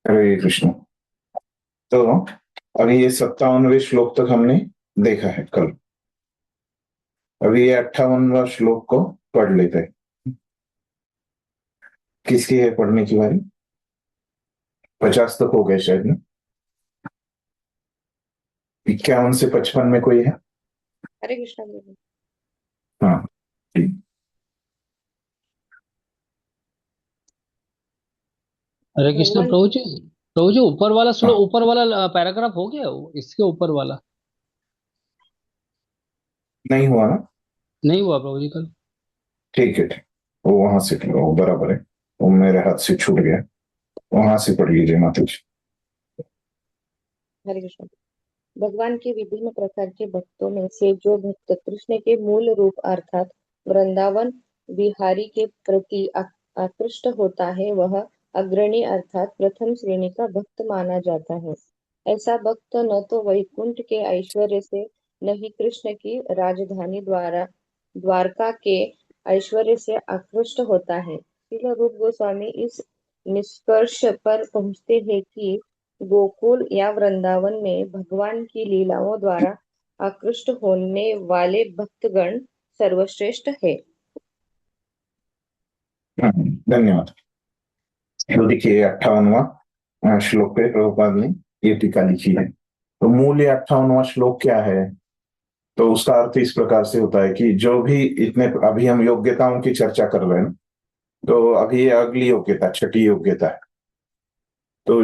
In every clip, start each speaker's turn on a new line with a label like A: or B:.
A: हरे कृष्ण। तो अभी ये 57वें श्लोक तक हमने देखा है कल। अभी ये 58वां श्लोक को पढ़ लेते हैं। किसकी है पढ़ने की बारी? 50 तक हो गए शायद ना। 51 से 55 में कोई है?
B: हरे कृष्णा प्रभु।
A: हाँ, ठीक।
C: हरे कृष्ण
B: भगवान
C: प्रभु जी। प्रभु जी, ऊपर वाला
A: हाँ,
C: श्लोक, ऊपर वाला पैराग्राफ हो गया, वो इसके ऊपर वाला
A: नहीं हुआ ना?
C: नहीं हुआ प्रभु जी कल।
A: ठीक है, ठीक। वो वहां से वो बराबर है। वो मेरे हाथ से छूट गया। वहां से पढ़ लीजिए माता जी।
B: हरे कृष्ण। भगवान के विभिन्न प्रकार के भक्तों में से जो भक्त कृष्ण के मूल रूप अर्थात वृंदावन विहारी के प्रति आकृष्ट होता है, वह अग्रणी अर्थात प्रथम श्रेणी का भक्त माना जाता है। ऐसा भक्त न तो वैकुंठ के ऐश्वर्य से, न ही कृष्ण की राजधानी द्वारका के ऐश्वर्य से आकृष्ट होता है। श्रील रूप गोस्वामी इस निष्कर्ष पर पहुँचते हैं कि गोकुल या वृंदावन में भगवान की लीलाओं द्वारा आकृष्ट होने वाले भक्तगण सर्वश्रेष्ठ है।
A: धन्यवाद। तो देखिए 58वां श्लोक पे प्रभुपाद ने ये टीका लिखी है। तो मूल ये 58वां श्लोक क्या है? तो उसका अर्थ इस प्रकार से होता है कि जो भी इतने अभी हम योग्यताओं की चर्चा कर रहे हैं, तो अभी ये अगली योग्यता, छठी योग्यता है। तो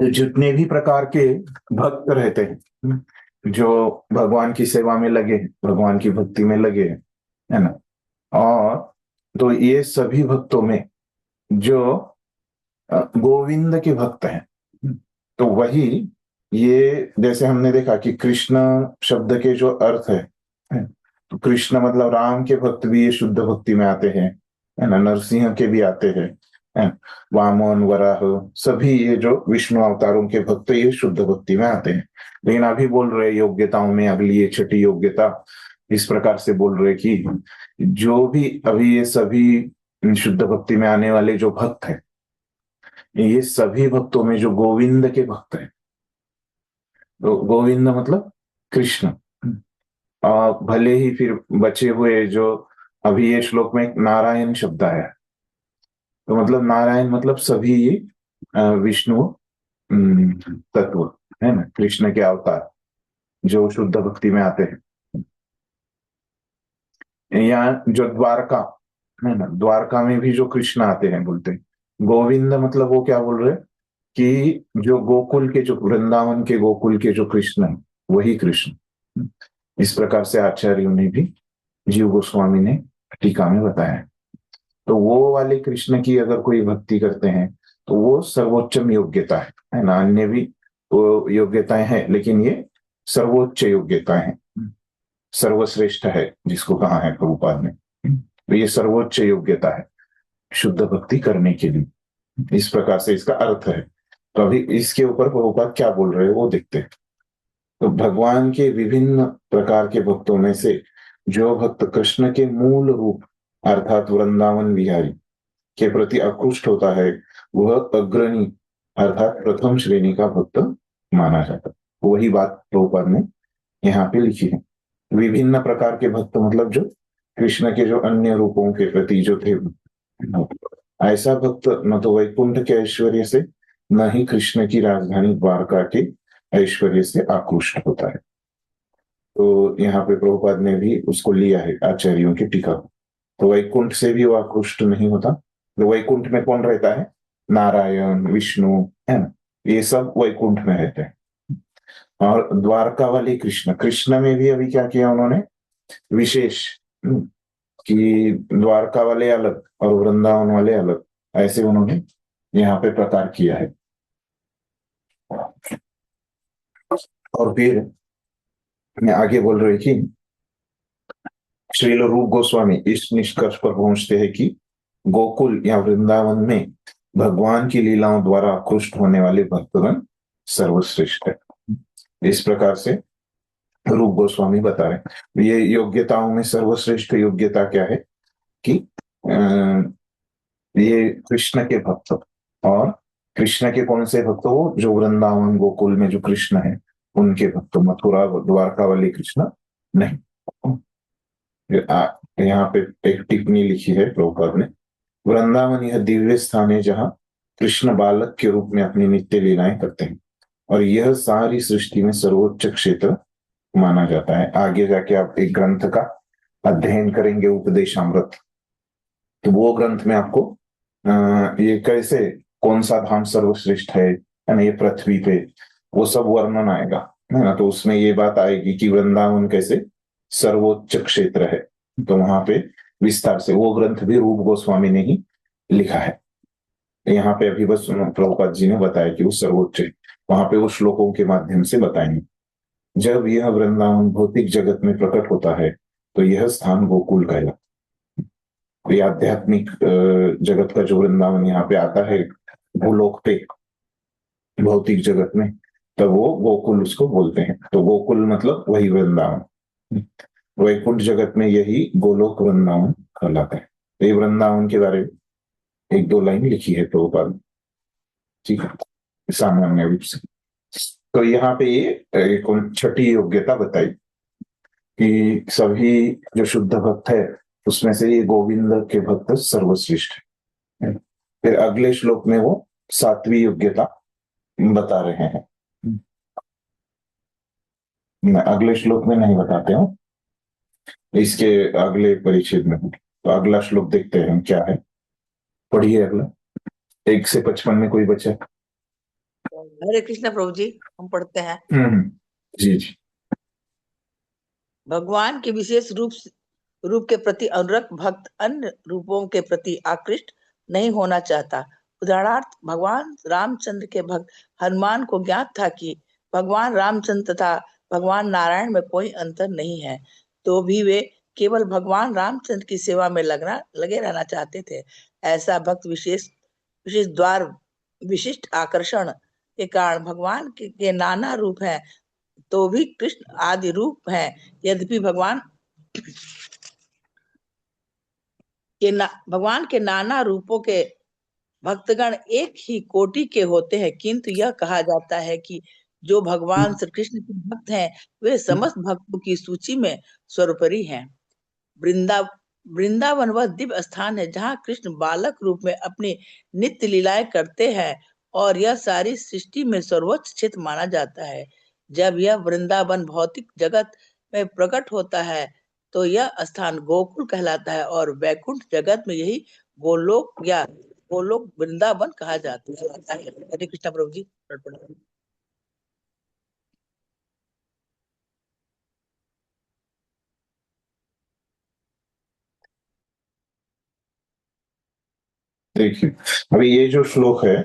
A: जितने भी प्रकार के भक्त रहते हैं, जो भगवान की सेवा में लगे, भगवान की भक्ति में लगे, है ना। और तो ये सभी भक्तों में जो गोविंद के भक्त हैं, तो वही ये जैसे हमने देखा कि कृष्ण शब्द के जो अर्थ है, तो कृष्ण मतलब राम के भक्त भी ये शुद्ध भक्ति में आते हैं, है ना। नरसिंह के भी आते हैं, है। वामन वराह सभी ये जो विष्णु अवतारों के भक्त ये शुद्ध भक्ति में आते हैं। लेकिन अभी बोल रहे योग्यताओं में अगली ये छठी योग्यता इस प्रकार से बोल रहे कि जो भी अभी ये सभी शुद्ध भक्ति में आने वाले जो भक्त हैं, ये सभी भक्तों में जो गोविंद के भक्त हैं, तो गोविंद मतलब कृष्ण। और भले ही फिर बचे हुए जो अभी ये श्लोक में एक नारायण शब्द आया, तो मतलब नारायण मतलब सभी ये विष्णु तत्व, है ना, कृष्ण के अवतार जो शुद्ध भक्ति में आते हैं। यहाँ जो द्वारका है ना, द्वारका में भी जो कृष्ण आते हैं बोलते हैं गोविंद, मतलब वो क्या बोल रहे हैं कि जो गोकुल के, जो वृंदावन के गोकुल के जो कृष्ण है वही कृष्ण। इस प्रकार से आचार्यों ने भी, जीव गोस्वामी ने टीका में बताया है। तो वो वाले कृष्ण की अगर कोई भक्ति करते हैं तो वो सर्वोच्चम योग्यता है ना। अन्य भी वो योग्यताएं हैं, लेकिन ये सर्वोच्च योग्यता है, सर्वश्रेष्ठ है जिसको कहा है प्रभुपाद ने। तो ये सर्वोच्च योग्यता है शुद्ध भक्ति करने के लिए। इस प्रकार से इसका अर्थ है। तो अभी इसके ऊपर प्रभुपाद क्या बोल रहे हैं वो देखते हैं। तो भगवान के विभिन्न प्रकार के भक्तों में से जो भक्त कृष्ण के मूल रूप अर्थात वृंदावन विहारी के प्रति आकृष्ट होता है, वह अग्रणी अर्थात प्रथम श्रेणी का भक्त माना जाता है। वही बात प्रभुपाद ने यहाँ पे लिखी है। विभिन्न प्रकार के भक्त मतलब जो कृष्ण के जो अन्य रूपों के प्रति जो थे, ऐसा भक्त न तो वैकुंठ के ऐश्वर्य से, न ही कृष्ण की राजधानी द्वारका के ऐश्वर्य से आकृष्ट होता है। तो यहाँ पे प्रभुपाद ने भी उसको लिया है आचार्यों की टीका को। तो वैकुंठ से भी वो आकृष्ट नहीं होता। तो वैकुंठ में कौन रहता है? नारायण, विष्णु, है ना, ये सब वैकुंठ में रहते हैं। और द्वारका वाले कृष्ण, कृष्ण में भी अभी क्या किया उन्होंने विशेष, कि द्वारका वाले अलग और वृंदावन वाले अलग, ऐसे उन्होंने यहाँ पे प्रकार किया है। और फिर मैं आगे बोल रही कि श्रील रूप गोस्वामी इस निष्कर्ष पर पहुंचते हैं कि गोकुल या वृंदावन में भगवान की लीलाओं द्वारा आकृष्ट होने वाले भक्तगण सर्वश्रेष्ठ है। इस प्रकार से रूप गोस्वामी बता रहे हैं। ये योग्यताओं में सर्वश्रेष्ठ योग्यता क्या है कि ये कृष्ण के भक्त और कृष्ण के कौन से भक्त? हो जो वृंदावन गोकुल में जो कृष्ण है उनके भक्त, मथुरा द्वारका वाले कृष्ण नहीं। यहाँ पे एक टिप्पणी लिखी है प्रभुपाद ने, वृंदावन यह दिव्य स्थान है जहाँ कृष्ण बालक के रूप में अपनी नित्य लीलाएं करते हैं, और यह सारी सृष्टि में सर्वोच्च क्षेत्र माना जाता है। आगे जाके आप एक ग्रंथ का अध्ययन करेंगे, उपदेशामृत, तो वो ग्रंथ में आपको ये कैसे, कौन सा धाम सर्वश्रेष्ठ है ना, ये पृथ्वी पे वो सब वर्णन आएगा, है ना। तो उसमें ये बात आएगी कि वृंदावन कैसे सर्वोच्च क्षेत्र है, तो वहां पे विस्तार से वो ग्रंथ भी रूप गोस्वामी ने ही लिखा है। यहाँ पे अभी बस प्रभुपाद जी ने बताया कि वो सर्वोच्च है, वहां पे वो श्लोकों के माध्यम से बताएंगे। जब यह वृंदावन भौतिक जगत में प्रकट होता है तो यह स्थान गोकुल कहलाता है। ये आध्यात्मिक जगत का जो वृंदावन यहाँ पे आता है भूलोक पे, भौतिक जगत में, तब वो गोकुल उसको बोलते हैं। तो गोकुल मतलब वही वृंदावन, वैकुंठ जगत में यही गोलोक वृंदावन कहलाता है। तो ये वृंदावन के बारे में एक दो लाइन लिखी है प्रभुपाद ने, ठीक है, सामान्य रूप से। तो यहाँ पे ये एक छठी योग्यता बताई कि सभी जो शुद्ध भक्त है उसमें से ये गोविंद के भक्त सर्वश्रेष्ठ है। फिर अगले श्लोक में वो सातवीं योग्यता बता रहे हैं, अगले श्लोक में नहीं बताते हो, इसके अगले परिच्छेद में। तो अगला श्लोक देखते हैं क्या है, पढ़िए अगला 1 से 55 में कोई बचा?
D: हरे कृष्ण प्रभु जी, हम पढ़ते हैं।
A: जी जी।
D: भगवान के विशेष रूप के प्रति अनुरक्त भक्त अन्य रूपों के प्रति आकृष्ट नहीं होना चाहता। उदाहरणार्थ, भगवान रामचंद्र के भक्त हनुमान को ज्ञात था कि भगवान रामचंद्र तथा भगवान नारायण में कोई अंतर नहीं है, तो भी वे केवल भगवान रामचंद्र की सेवा में लगे रहना चाहते थे। ऐसा भक्त विशेष द्वार विशिष्ट आकर्षण के कारण भगवान के नाना रूप हैं, तो भी कृष्ण आदि रूप हैं। यद्यपि भगवान के नाना रूपों के भक्तगण एक ही कोटि के होते हैं, किंतु यह कहा जाता है कि जो भगवान श्री कृष्ण के भक्त हैं वे समस्त भक्तों की सूची में सर्वोपरि हैं। वृंदावन वह दिव्य स्थान है जहाँ कृष्ण बालक रूप में अपनी नित्य लीलाएं करते हैं, और यह सारी सृष्टि में सर्वोच्च क्षेत्र माना जाता है। जब यह वृंदावन भौतिक जगत में प्रकट होता है तो यह स्थान गोकुल कहलाता है, और वैकुंठ जगत में यही गोलोक या गोलोक वृंदावन कहा जाता है। हरे कृष्ण प्रभु जी।
A: देखिए अभी ये जो श्लोक है,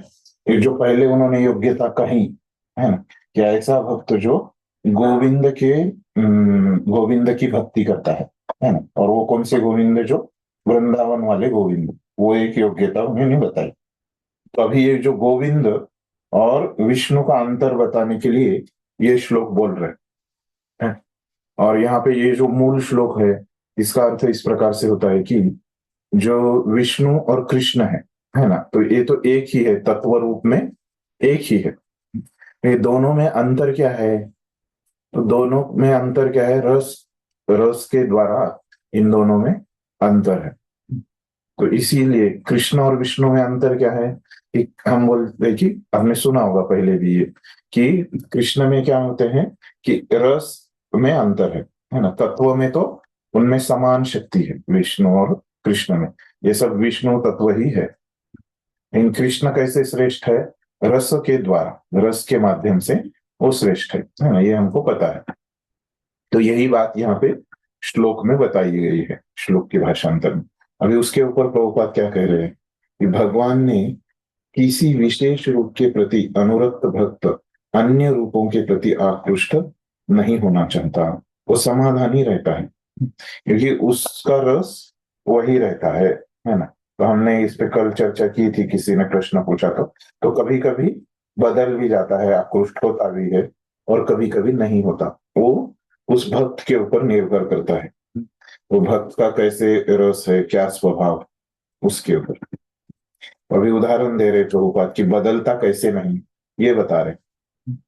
A: ये जो पहले उन्होंने योग्यता कही है ना, कि ऐसा भक्त जो गोविंद की भक्ति करता है ना, और वो कौन से गोविंद? जो वृंदावन वाले गोविंद, वो एक योग्यता उन्होंने बताई। तो अभी ये जो गोविंद और विष्णु का अंतर बताने के लिए ये श्लोक बोल रहे हैं। और यहाँ पे ये जो मूल श्लोक है इसका अर्थ इस प्रकार से होता है कि जो विष्णु और कृष्ण है ना, तो ये तो एक ही है, तत्व रूप में एक ही है। ये दोनों में अंतर क्या है? तो दोनों में अंतर क्या है? रस के द्वारा इन दोनों में अंतर है। तो इसीलिए कृष्ण और विष्णु में अंतर क्या है? कि हम बोलते कि आपने सुना होगा पहले भी ये, कि कृष्ण में क्या होते हैं कि रस में अंतर है ना, तत्व में तो उनमें समान शक्ति है विष्णु और कृष्ण में, ये सब विष्णु तत्व ही है। इन कृष्ण कैसे श्रेष्ठ है? रस के द्वारा, रस के माध्यम से वो श्रेष्ठ है ना, ये हमको पता है। तो यही बात यहाँ पे श्लोक में बताई गई है, श्लोक के भाषांतर में। अभी उसके ऊपर प्रभुपाद क्या कह रहे हैं कि भगवान ने किसी विशेष रूप के प्रति अनुरक्त भक्त अन्य रूपों के प्रति आकृष्ट नहीं होना चाहता, वो समाधानी रहता है, क्योंकि उसका रस वही रहता है ना। तो हमने इस पे कल चर्चा की थी, किसी ने प्रश्न पूछा था, तो कभी कभी बदल भी जाता है, आकृष्ट होता भी है और कभी कभी नहीं होता, वो उस भक्त के ऊपर निर्भर करता है, वो भक्त का कैसे रस है, क्या स्वभाव, उसके ऊपर। अभी उदाहरण दे रहे प्रभुपाद कि बदलता कैसे नहीं, ये बता रहे।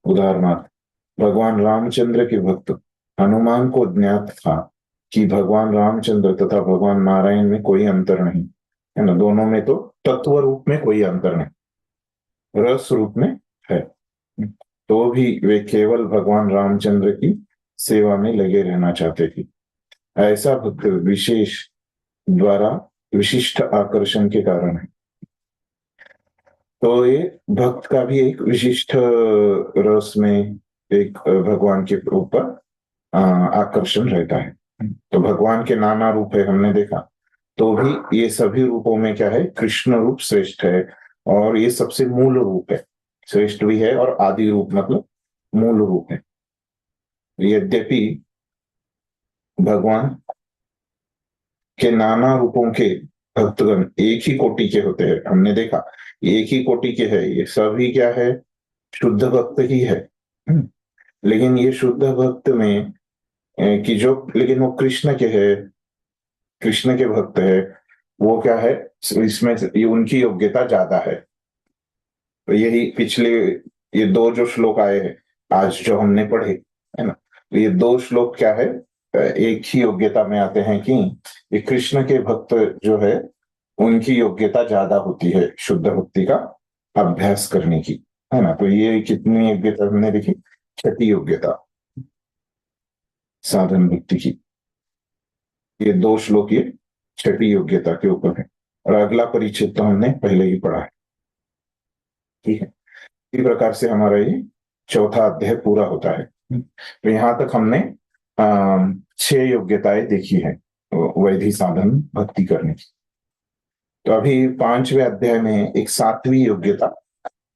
A: उदाहरणार्थ भगवान रामचंद्र के भक्त हनुमान को ज्ञात था कि भगवान रामचंद्र तथा भगवान नारायण में कोई अंतर नहीं है ना, दोनों में तो तत्व रूप में कोई अंतर नहीं, रस रूप में है, तो भी वे केवल भगवान रामचंद्र की सेवा में लगे रहना चाहते थे। ऐसा भक्त विशेष द्वारा विशिष्ट आकर्षण के कारण है। तो ये भक्त का भी एक विशिष्ट रस में एक भगवान के ऊपर आकर्षण रहता है। तो भगवान के नाना रूप है हमने देखा, तो भी ये सभी रूपों में क्या है, कृष्ण रूप श्रेष्ठ है, और ये सबसे मूल रूप है, श्रेष्ठ भी है और आदि रूप मतलब मूल रूप है। यद्यपि भगवान के नाना रूपों के भक्तगण एक ही कोटि के होते हैं, हमने देखा एक ही कोटि के है, ये सभी क्या है, शुद्ध भक्त ही है। लेकिन ये शुद्ध भक्त में कि जो, लेकिन वो कृष्ण के है, कृष्ण के भक्त है, वो क्या है, इसमें ये उनकी योग्यता ज्यादा है। तो यही पिछले ये दो जो श्लोक आए हैं आज जो हमने पढ़े है ना, ये दो श्लोक क्या है, एक ही योग्यता में आते हैं कि ये कृष्ण के भक्त जो है उनकी योग्यता ज्यादा होती है शुद्ध भक्ति का अभ्यास करने की, है ना। तो ये कितनी योग्यता हमने देखी, छठी योग्यता साधन भक्ति की, ये दो श्लोक ये छठी योग्यता के ऊपर है, और अगला परिच्छेद तो हमने पहले ही पढ़ा है। ठीक है, इसी प्रकार से हमारा ये चौथा अध्याय पूरा होता है। तो यहाँ तक हमने 6 योग्यताएं देखी है वैधि साधन भक्ति करने की। तो अभी 5वें अध्याय में एक 7वीं योग्यता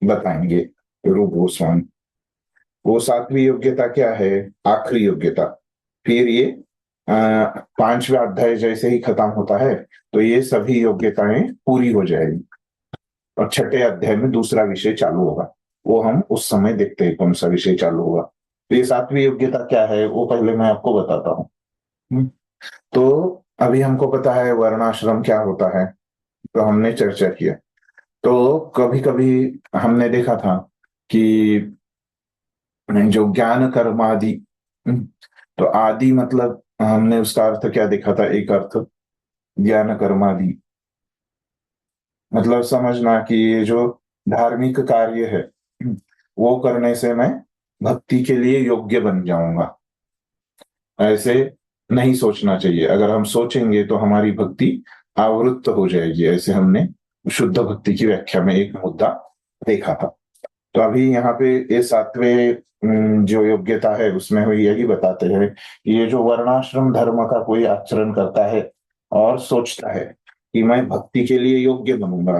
A: बताएंगे रूप गोस्वामी। वो 7वीं योग्यता क्या है, आखिरी योग्यता। फिर ये 5वां अध्याय जैसे ही खत्म होता है तो ये सभी योग्यताएं पूरी हो जाएगी, और छठे अध्याय में दूसरा विषय चालू होगा, वो हम उस समय देखते हैं कौन सा विषय चालू होगा। तो ये 7वीं योग्यता क्या है वो पहले मैं आपको बताता हूँ। तो अभी हमको पता है वर्णाश्रम क्या होता है, तो हमने चर्चा किया। तो कभी कभी हमने देखा था कि जो ज्ञान कर्म आदि, तो आदि मतलब हमने उसका अर्थ क्या देखा था, एक अर्थ ज्ञान कर्म आदि मतलब समझना कि ये जो धार्मिक कार्य है वो करने से मैं भक्ति के लिए योग्य बन जाऊंगा, ऐसे नहीं सोचना चाहिए। अगर हम सोचेंगे तो हमारी भक्ति आवृत्त हो जाएगी, ऐसे हमने शुद्ध भक्ति की व्याख्या में एक मुद्दा देखा था। तो अभी यहाँ पे ये 7वें जो योग्यता है उसमें वो यही बताते हैं कि ये जो वर्णाश्रम धर्म का कोई आचरण करता है और सोचता है कि मैं भक्ति के लिए योग्य बनूंगा,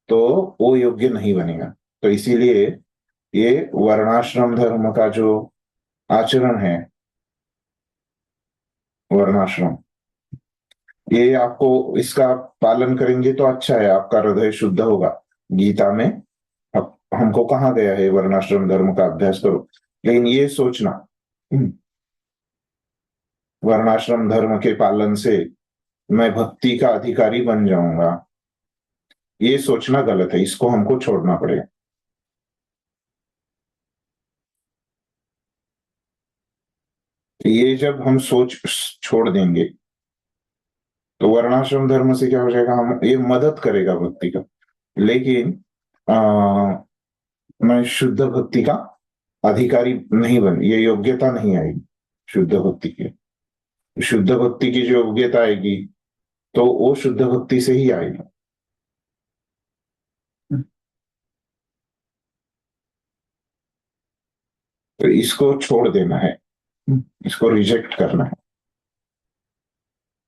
A: तो वो योग्य नहीं बनेगा। तो इसीलिए ये वर्णाश्रम धर्म का जो आचरण है, वर्णाश्रम, ये आपको इसका पालन करेंगे तो अच्छा है, आपका हृदय शुद्ध होगा। गीता में अब हमको कहा गया है वर्णाश्रम धर्म का अभ्यास करो, लेकिन ये सोचना वर्णाश्रम धर्म के पालन से मैं भक्ति का अधिकारी बन जाऊंगा, ये सोचना गलत है, इसको हमको छोड़ना पड़ेगा। ये जब हम सोच छोड़ देंगे तो वर्णाश्रम धर्म से क्या हो जाएगा, हम ये मदद करेगा भक्ति का, लेकिन मैं शुद्ध भक्ति का अधिकारी नहीं बन, ये योग्यता नहीं आएगी शुद्ध भक्ति की। शुद्ध भक्ति की जो योग्यता आएगी तो वो शुद्ध भक्ति से ही आएगी। तो इसको छोड़ देना है, इसको रिजेक्ट करना है।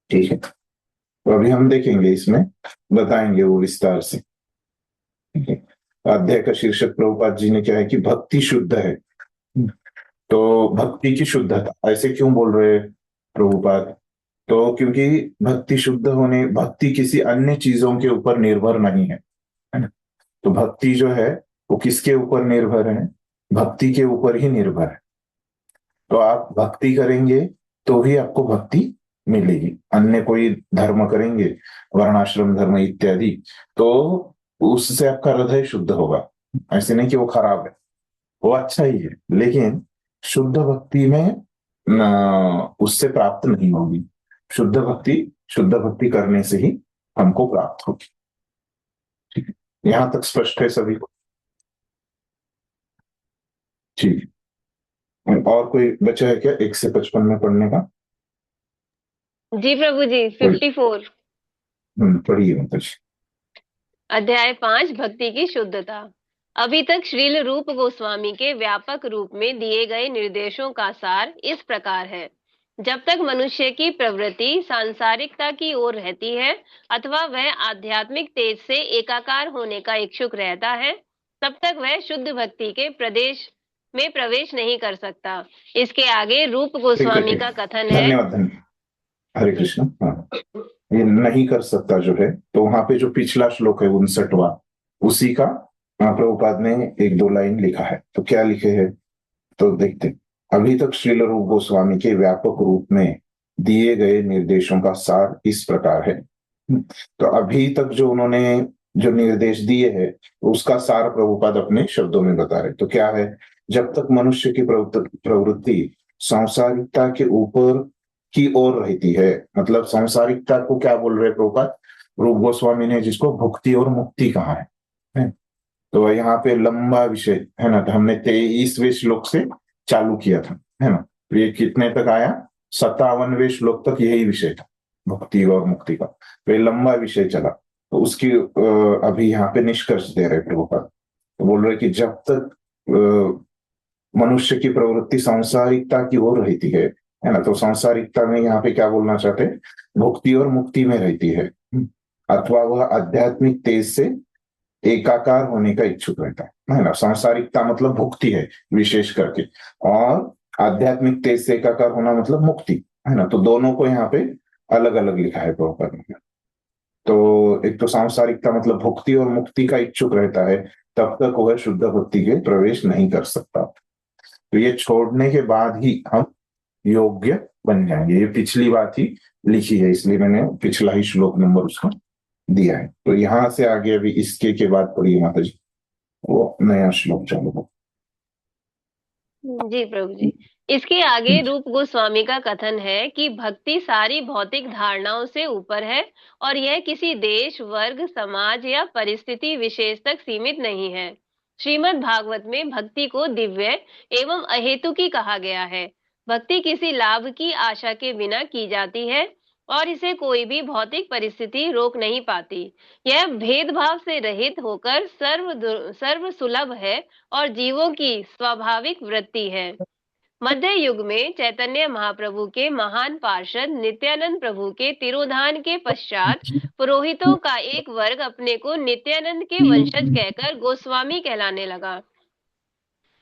A: ठीक है, तो अभी हम देखेंगे, इसमें बताएंगे वो विस्तार से। ठीक है, अध्याय का शीर्षक प्रभुपाद जी ने क्या है कि भक्ति शुद्ध है। तो भक्ति की शुद्धता ऐसे क्यों बोल रहे प्रभुपाद, तो क्योंकि भक्ति शुद्ध होने, भक्ति किसी अन्य चीजों के ऊपर निर्भर नहीं है, है ना। तो भक्ति जो है वो किसके ऊपर निर्भर है, भक्ति के ऊपर ही निर्भर है। तो आप भक्ति करेंगे तो ही आपको भक्ति मिलेगी। अन्य कोई धर्म करेंगे, वर्णाश्रम धर्म इत्यादि, तो उससे आपका हृदय शुद्ध होगा। ऐसे नहीं कि वो खराब है, वो अच्छा ही है, लेकिन शुद्ध भक्ति में उससे प्राप्त नहीं होगी। शुद्ध भक्ति करने से ही हमको प्राप्त होगी। ठीक है, यहां तक स्पष्ट है सभी को? ठीक है, और कोई बचा है क्या 1 से 55 में पढ़ने का?
E: जी प्रभु जी, 54।
A: पढ़िए मतलब।
E: अध्याय 5, भक्ति की शुद्धता। अभी तक श्रील रूप गोस्वामी के व्यापक रूप में दिए गए निर्देशों का सार इस प्रकार है। जब तक मनुष्य की प्रवृत्ति सांसारिकता की ओर रहती है अथवा वह आध्यात्मिक तेज से एकाकार होने का इच्छुक रहता है, तब तक वह शुद्ध भक्ति के प्रवेश नहीं कर सकता। इसके आगे रूप गोस्वामी का कथन है।
A: धन्यवाद। हरे कृष्ण। हाँ, ये नहीं कर सकता जो है, तो वहां पे जो पिछला श्लोक है 59वां, उसी का प्रभुपाद ने 1-2 लाइन लिखा है। तो क्या लिखे हैं तो देखते। अभी तक श्रील रूप गोस्वामी के व्यापक रूप में दिए गए निर्देशों का सार इस प्रकार है। तो अभी तक जो उन्होंने जो निर्देश दिए हैं उसका सार प्रभुपाद अपने शब्दों में बता रहे। तो क्या है, जब तक मनुष्य की प्रवृत्ति सांसारिकता के ऊपर की ओर रहती है, मतलब सांसारिकता को क्या बोल रहे प्रभुपाद? रूप गोस्वामी ने जिसको भुक्ति और मुक्ति कहा है। तो यहाँ पे लंबा विषय है ना, तो हमने 23वें श्लोक से चालू किया था, है ना। तो ये कितने तक आया? 57वें श्लोक तक यही विषय था, भुक्ति और मुक्ति का। तो ये लंबा विषय चला। तो उसकी अभी यहाँ पे निष्कर्ष दे रहे प्रभुपाद। तो बोल रहे कि जब तक मनुष्य की प्रवृत्ति सांसारिकता की ओर रहती है ना, तो सांसारिकता में यहाँ पे क्या बोलना चाहते हैं? भुक्ति और मुक्ति में रहती है, अथवा वह आध्यात्मिक तेज से एकाकार होने का इच्छुक रहता है ना। सांसारिकता मतलब भुक्ति है विशेष करके, और आध्यात्मिक तेज से एकाकार होना मतलब मुक्ति, है ना। तो दोनों को यहाँ पे अलग अलग लिखा है प्रभुपाद ने। तो एक तो सांसारिकता मतलब भुक्ति और मुक्ति का इच्छुक रहता है, तब तक वह शुद्ध भक्ति के प्रवेश नहीं कर सकता। तो ये छोड़ने के बाद ही हम योग्य बन जाएंगे। ये पिछली बात ही लिखी है, इसलिए मैंने पिछला ही श्लोक नंबर उसका दिया है। तो यहां से आगे अभी इसके के बाद पढ़िए माता जी, वो नया श्लोक चालू हो।
E: जी प्रभु जी, इसके आगे रूप गोस्वामी का कथन है कि भक्ति सारी भौतिक धारणाओं से ऊपर है और यह किसी देश, वर्ग, समाज या परिस्थिति विशेष तक सीमित नहीं है। श्रीमद् भागवत में भक्ति को दिव्य एवं अहेतुकी कहा गया है। भक्ति किसी लाभ की आशा के बिना की जाती है और इसे कोई भी भौतिक परिस्थिति रोक नहीं पाती। यह भेदभाव से रहित होकर सर्व सुलभ है और जीवों की स्वाभाविक वृत्ति है। मध्य युग में चैतन्य महाप्रभु के महान पार्षद नित्यानंद प्रभु के तिरोधान के पश्चात पुरोहितों का एक वर्ग अपने को नित्यानंद के वंशज कहकर गोस्वामी कहलाने लगा।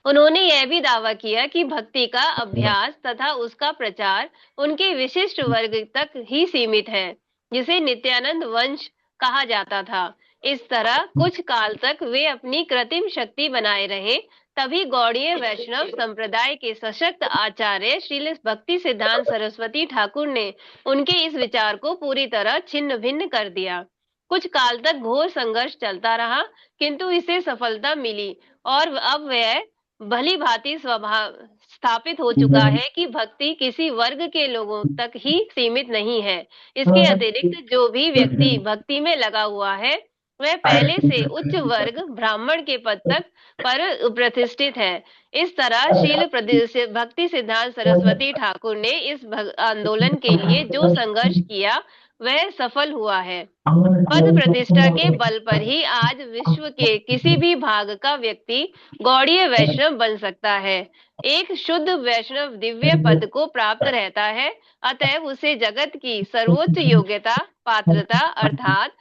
E: उन्होंने यह भी दावा किया कि भक्ति का अभ्यास तथा उसका प्रचार उनके विशिष्ट वर्ग तक ही सीमित है, जिसे नित्यानंद वंश कहा जाता था। इस तरह कुछ काल तक वे अपनी कृत्रिम शक्ति बनाए रहे। तभी गौड़ीय वैष्णव संप्रदाय के सशक्त आचार्य श्रील भक्ति सिद्धांत सरस्वती ठाकुर ने उनके इस विचार को पूरी तरह छिन्न भिन्न कर दिया। कुछ काल तक घोर संघर्ष चलता रहा, किंतु इसे सफलता मिली और अब वह भली भांति स्वभाव स्थापित हो चुका है कि भक्ति किसी वर्ग के लोगों तक ही सीमित नहीं है। इसके अतिरिक्त जो भी व्यक्ति भक्ति में लगा हुआ है वह पहले से उच्च वर्ग ब्राह्मण के पद तक पर प्रतिष्ठित है। इस तरह श्रील भक्ति सिद्धांत सरस्वती ठाकुर ने इस आंदोलन के लिए जो संघर्ष किया वह सफल हुआ है। पद प्रतिष्ठा के बल पर ही आज विश्व के किसी भी भाग का व्यक्ति गौड़ीय वैष्णव बन सकता है। एक शुद्ध वैष्णव दिव्य पद को प्राप्त रहता है, अतएव उसे जगत की सर्वोच्च योग्यता पात्रता अर्थात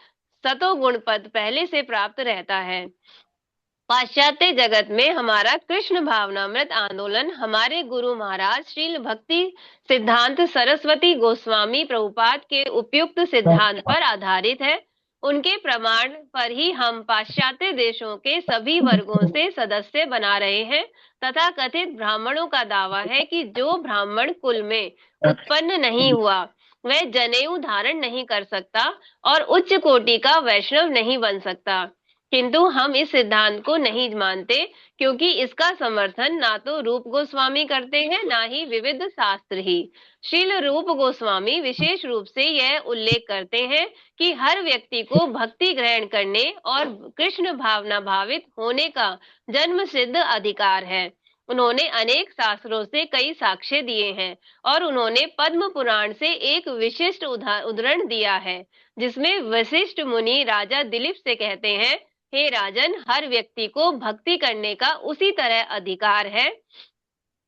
E: सतोगुण पद पहले से प्राप्त रहता है। पाश्चात्य जगत में हमारा कृष्ण भावनामृत आंदोलन हमारे गुरु महाराज श्रील भक्ति सिद्धांत सरस्वती गोस्वामी प्रभुपाद के उपयुक्त सिद्धांत पर आधारित है। उनके प्रमाण पर ही हम पाश्चात्य देशों के सभी वर्गों से सदस्य बना रहे हैं तथा कथित ब्राह्मणों का दावा है कि जो ब्राह्मण कुल में उत्पन्न नहीं हुआ वह जनेऊ धारण नहीं कर सकता और उच्च कोटि का वैष्णव नहीं बन सकता। किंतु हम इस सिद्धांत को नहीं मानते, क्योंकि इसका समर्थन ना तो रूप गोस्वामी करते हैं, ना ही विविध शास्त्र ही। श्रील रूप गोस्वामी विशेष रूप से यह उल्लेख करते हैं कि हर व्यक्ति को भक्ति ग्रहण करने और कृष्ण भावना भावित होने का जन्म सिद्ध अधिकार है। उन्होंने अनेक शास्त्रों से कई साक्ष्य दिए हैं और उन्होंने पद्म पुराण से एक विशिष्ट उदाहरण दिया है, जिसमें वशिष्ठ मुनि राजा दिलीप से कहते हैं, हे राजन, हर व्यक्ति को भक्ति करने का उसी तरह अधिकार है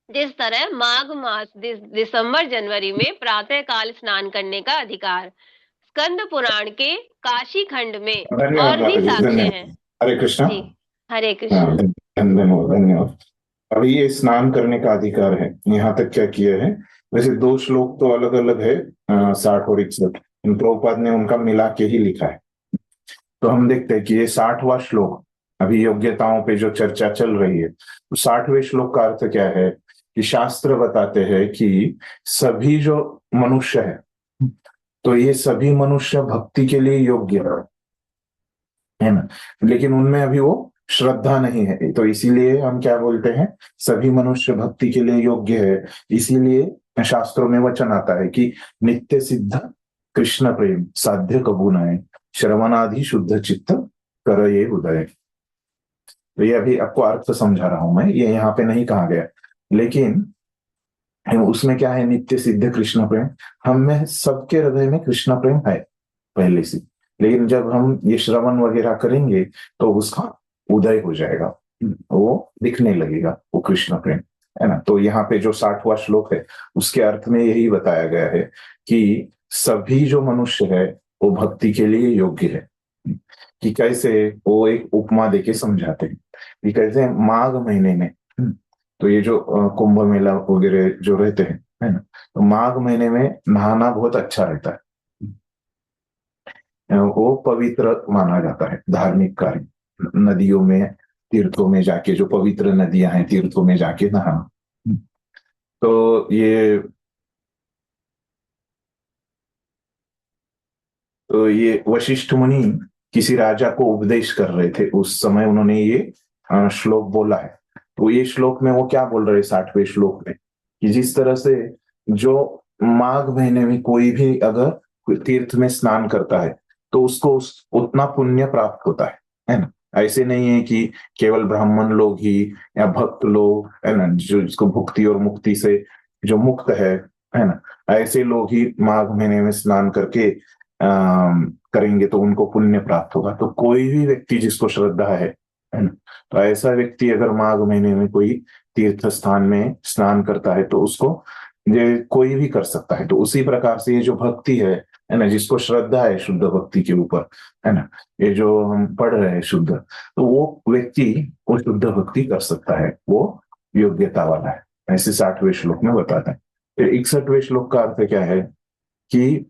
E: जिस तरह माघ मास दिसंबर जनवरी में प्रातः काल स्नान करने का अधिकार। स्कंद पुराण के काशी खंड में
A: धन्यवाद
E: और भी
A: माता जी,
E: साक्ष्य
A: धन्यवाद।
E: हैं।
A: हरे कृष्णा।
E: जी, हरे
A: हाँ,
E: कृष्ण।
A: धन्यवाद धन्यवाद। अभी ये स्नान करने का अधिकार है, यहाँ तक क्या किया है। वैसे दो श्लोक तो अलग अलग है, 60 और 61, प्रभुपाद ने उनका मिला के ही लिखा है। तो हम देखते हैं कि ये 60वां श्लोक, अभी योग्यताओं पे जो चर्चा चल रही है, तो 60वें श्लोक का अर्थ क्या है कि शास्त्र बताते हैं कि सभी जो मनुष्य है, तो ये सभी मनुष्य भक्ति के लिए योग्य है ना, लेकिन उनमें अभी वो श्रद्धा नहीं है। तो इसीलिए हम क्या बोलते हैं, सभी मनुष्य भक्ति के लिए योग्य है। इसीलिए शास्त्रों में वचन आता है कि नित्य सिद्ध कृष्ण प्रेम साध्य कबू नए, श्रवणादि शुद्ध चित्त कर ये उदय। तो ये अभी आपको अर्थ समझा रहा हूं मैं, ये यहाँ पे नहीं कहा गया, लेकिन उसमें क्या है, नित्य सिद्ध कृष्ण प्रेम। हम में सबके हृदय में कृष्ण प्रेम है पहले से, लेकिन जब हम ये श्रवण वगैरह करेंगे तो उसका उदय हो जाएगा, वो दिखने लगेगा वो कृष्ण प्रेम, है ना। तो यहाँ पे जो 60वां श्लोक है उसके अर्थ में यही बताया गया है कि सभी जो मनुष्य है वो भक्ति के लिए योग्य है। कि कैसे, वो एक उपमा देके समझाते हैं कि कैसे माघ महीने में, तो ये जो कुंभ मेला वगैरह जो रहते हैं, है ना, तो माघ महीने में नहाना बहुत अच्छा रहता है, वो पवित्र माना जाता है। धार्मिक कार्य, नदियों में, तीर्थों में जाके, जो पवित्र नदियां हैं तीर्थों में जाके नहाना। तो ये वशिष्ठ मुनि किसी राजा को उपदेश कर रहे थे उस समय, उन्होंने ये श्लोक बोला है। तो ये श्लोक में वो क्या बोल रहे हैं 60वें श्लोक में, कि जिस तरह से जो माघ महीने में कोई भी अगर तीर्थ में स्नान करता है तो उसको उतना पुण्य प्राप्त होता है ना। ऐसे नहीं है कि केवल ब्राह्मण लोग ही या भक्त लोग, है ना, जो जिसको भुक्ति और मुक्ति से जो मुक्त है ना, ऐसे लोग ही माघ महीने में स्नान करके करेंगे तो उनको पुण्य प्राप्त होगा। तो कोई भी व्यक्ति जिसको श्रद्धा है ना, तो ऐसा व्यक्ति अगर माघ महीने में कोई तीर्थ स्थान में स्नान करता है तो उसको ये कोई भी कर सकता है। तो उसी प्रकार से ये जो भक्ति है ना, जिसको श्रद्धा है शुद्ध भक्ति के ऊपर, है ना, ये जो हम पढ़ रहे हैं शुद्ध, तो वो व्यक्ति वो शुद्ध भक्ति कर सकता है, वो योग्यता वाला है। ऐसे 60वें श्लोक में बताता है। फिर 61वें श्लोक का अर्थ क्या है कि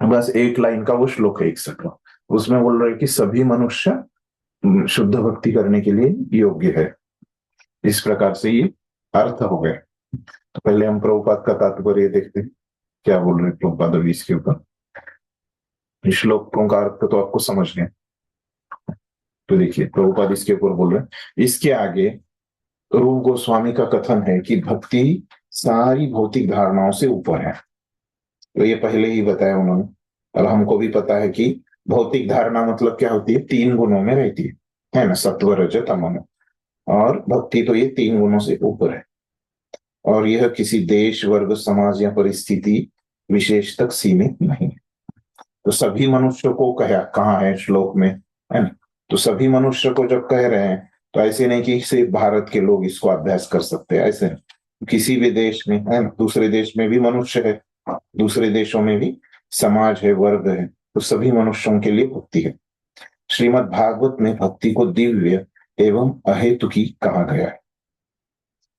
A: बस एक लाइन का वो श्लोक है 61वां, उसमें बोल रहे कि सभी मनुष्य शुद्ध भक्ति करने के लिए योग्य है। इस प्रकार से ये अर्थ हो गया। तो पहले हम प्रभुपाद का तात्पर्य देखते हैं, क्या बोल रहे प्रभुपाद अभी इसके ऊपर। श्लोकों का अर्थ तो आपको समझ गए। तो देखिए प्रभुपाद इसके ऊपर बोल रहे, इसके आगे रूप गोस्वामी का कथन है कि भक्ति सारी भौतिक धारणाओं से ऊपर है। तो ये पहले ही बताया उन्होंने, और हमको भी पता है कि भौतिक धारणा मतलब क्या होती है, 3 गुणों में रहती है ना, सत्व रज तमो। और भक्ति तो ये 3 गुणों से ऊपर है, और यह किसी देश, वर्ग, समाज या परिस्थिति विशेष तक सीमित नहीं है। तो सभी मनुष्यों को कहा है श्लोक में, है ना। तो सभी मनुष्य को जब कह रहे हैं तो ऐसे नहीं कि सिर्फ भारत के लोग इसको अभ्यास कर सकते हैं, ऐसे किसी भी देश में, है ना, दूसरे देश में भी मनुष्य है, दूसरे देशों में भी समाज है, वर्ग है, तो सभी मनुष्यों के लिए भक्ति है। श्रीमद् भागवत में भक्ति को दिव्य एवं अहेतुकी कहा गया है।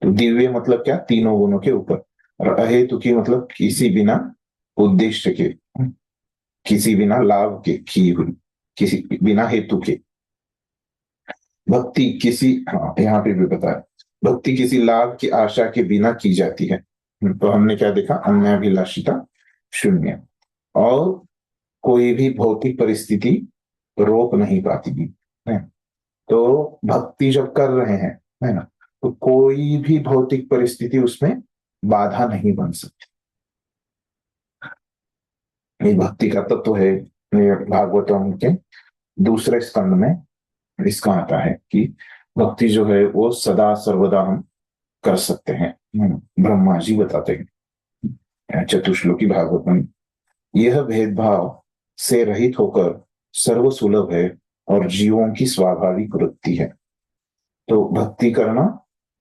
A: तो दिव्य मतलब क्या, 3 गुणों के ऊपर, और अहेतुकी मतलब किसी बिना उद्देश्य के, किसी बिना लाभ के की हुई, किसी बिना हेतु के। भक्ति किसी, हाँ यहाँ पे भी बताया, भक्ति किसी लाभ की आशा के बिना की जाती है। तो हमने क्या देखा, अन्याभिलाषिता शून्य, और कोई भी भौतिक परिस्थिति रोक नहीं पाती, है। तो भक्ति जब कर रहे हैं, है ना, तो कोई भी भौतिक परिस्थिति उसमें बाधा नहीं बन सकती। ये भक्ति का तत्व है। ये भागवतम के दूसरे स्कंद में इसका आता है कि भक्ति जो है वो सदा सर्वदा हम कर सकते हैं। ब्रह्मा जी बताते हैं चतुश्लोकी भागवतम, यह भेदभाव से रहित होकर सर्वसुलभ है और जीवों की स्वाभाविक वृत्ति है। तो भक्ति करना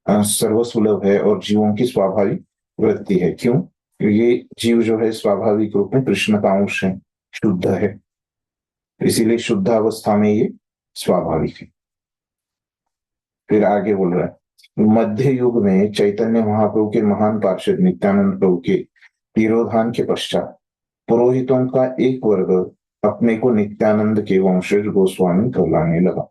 A: सर्वसुलभ है और जीवों की स्वाभाविक वृत्ति है। क्यों? ये जीव जो है स्वाभाविक रूप में कृष्ण का अंश है, शुद्ध है, इसीलिए शुद्ध अवस्था में ये स्वाभाविक है। फिर आगे बोल रहा है, मध्य युग में चैतन्य महाप्रभु के महान पार्षद नित्यानंद प्रभु के तिरोधान के पश्चात पुरोहितों का एक वर्ग अपने को नित्यानंद के वंशज गोस्वामी कहलाने लगा।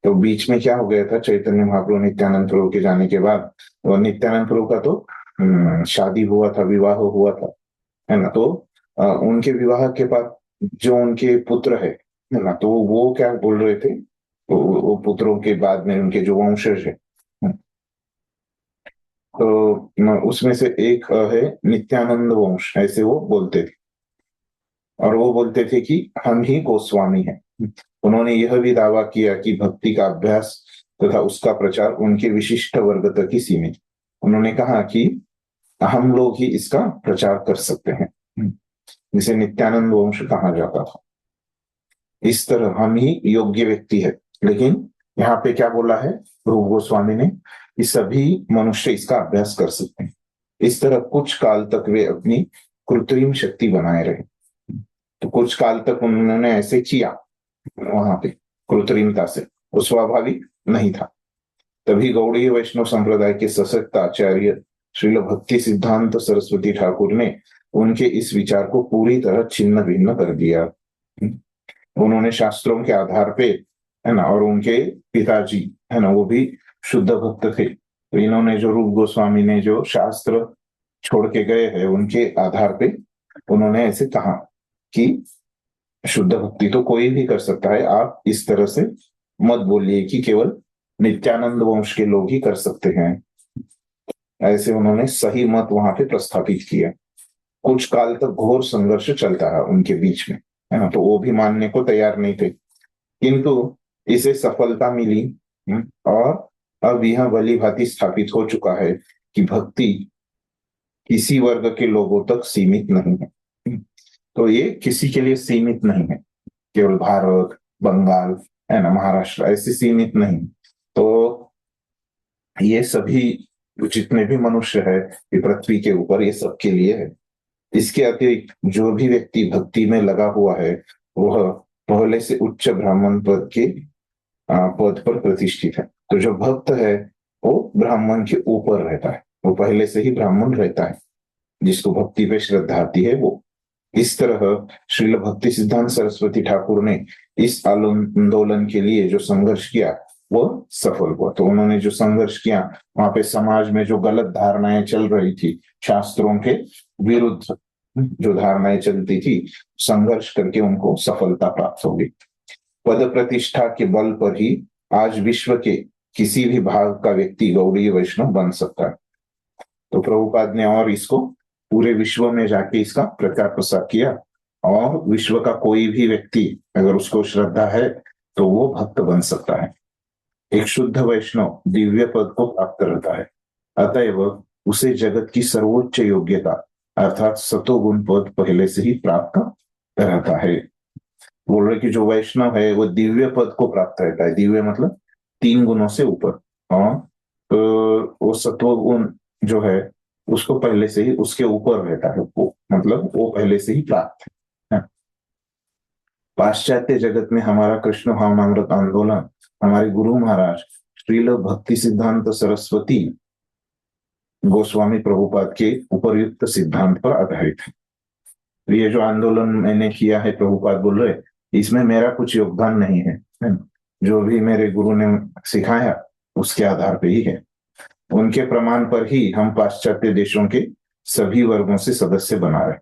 A: तो बीच में क्या हो गया था, चैतन्य महाप्रभु नित्यानंद प्रभु के जाने के बाद, और नित्यानंद प्रभु का तो शादी हुआ था, विवाह हुआ था, है ना। तो उनके विवाह के बाद जो उनके पुत्र है ना, तो वो क्या बोल रहे थे, वो पुत्रों के बाद में उनके जो वंशज है, तो उसमें से एक है नित्यानंद वंश, ऐसे वो बोलते थे। और वो बोलते थे कि हम ही गोस्वामी हैं। उन्होंने यह भी दावा किया कि भक्ति का अभ्यास तथा उसका प्रचार उनके विशिष्ट वर्ग तक ही सीमित। उन्होंने कहा कि हम लोग ही इसका प्रचार कर सकते हैं, जिसे नित्यानंद वंश कहा जाता था। इस तरह हम ही योग्य व्यक्ति है। लेकिन यहाँ पे क्या बोला है रूप गोस्वामी ने, कि सभी मनुष्य इसका अभ्यास कर सकते हैं। इस तरह कुछ काल तक वे अपनी कृत्रिम शक्ति बनाए रहे। तो कुछ काल तक उन्होंने ऐसे किया वहां पे कृत्रिमता से, वो स्वाभाविक नहीं था। तभी गौड़ीय वैष्णव संप्रदाय के सशक्त आचार्य श्रील भक्ति सिद्धांत सरस्वती ठाकुर ने उनके इस विचार को पूरी तरह छिन्न भिन्न कर दिया। उन्होंने शास्त्रों के आधार पे, है ना, और उनके पिताजी, है ना, वो भी शुद्ध भक्त थे। तो इन्होंने जो रूप गोस्वामी ने जो शास्त्र छोड़ के गए हैं, उनके आधार पे उन्होंने ऐसे कहा कि शुद्ध भक्ति तो कोई भी कर सकता है, आप इस तरह से मत बोलिए कि केवल नित्यानंद वंश के लोग ही कर सकते हैं। ऐसे उन्होंने सही मत वहां पे प्रस्थापित किया। कुछ काल तक घोर संघर्ष चलता रहा उनके बीच में, है ना, तो वो भी मानने को तैयार नहीं थे, किंतु इसे सफलता मिली। और अब यह भली भांति स्थापित हो चुका है कि भक्ति किसी वर्ग के लोगों तक सीमित नहीं है। तो ये किसी के लिए सीमित नहीं है, केवल भारत, बंगाल, है ना, महाराष्ट्र, ऐसे सीमित नहीं। तो ये सभी जितने भी मनुष्य है ये पृथ्वी के ऊपर, ये सबके लिए है। इसके अतिरिक्त जो भी व्यक्ति भक्ति में लगा हुआ है वह पहले से उच्च ब्राह्मण पद पर प्रतिष्ठित है। तो जो भक्त है वो ब्राह्मण के ऊपर रहता है, वो पहले से ही ब्राह्मण रहता है, जिसको भक्ति पे श्रद्धा आती है वो। इस तरह श्रील भक्ति सिद्धांत सरस्वती ठाकुर ने इस आंदोलन के लिए जो संघर्ष किया वो सफल हुआ। तो उन्होंने जो संघर्ष किया, वहां पे समाज में जो गलत धारणाएं चल रही थी, शास्त्रों के विरुद्ध जो धारणाएं चलती थी, संघर्ष करके उनको सफलता प्राप्त हो गई। पद प्रतिष्ठा के बल पर ही आज विश्व के किसी भी भाग का व्यक्ति गौड़ीय वैष्णव बन सकता है। तो प्रभुपाद ने और इसको पूरे विश्व में जाके इसका प्रचार प्रसार किया, और विश्व का कोई भी व्यक्ति अगर उसको श्रद्धा है तो वो भक्त बन सकता है। एक शुद्ध वैष्णव दिव्य पद को प्राप्त रहता है, अतएव उसे जगत की सर्वोच्च योग्यता अर्थात सतोगुण पद पहले से ही प्राप्त रहता है। बोल रहे कि जो वैष्णव है वो दिव्य पद को प्राप्त रहता है। दिव्य मतलब 3 गुणों से ऊपर, और वो सत्वगुण जो है उसको पहले से ही उसके ऊपर रहता है, वो मतलब वो पहले से ही प्राप्त है। पाश्चात्य जगत में हमारा कृष्ण भावनामृत आंदोलन हमारे गुरु महाराज श्रील भक्ति सिद्धांत सरस्वती गोस्वामी प्रभुपाद के उपयुक्त सिद्धांत पर आधारित है। ये जो आंदोलन मैंने किया है, प्रभुपाद बोल रहे, इसमें मेरा कुछ योगदान नहीं है, जो भी मेरे गुरु ने सिखाया उसके आधार पे ही है। उनके प्रमाण पर ही हम पाश्चात्य देशों के सभी वर्गों से सदस्य बना रहे।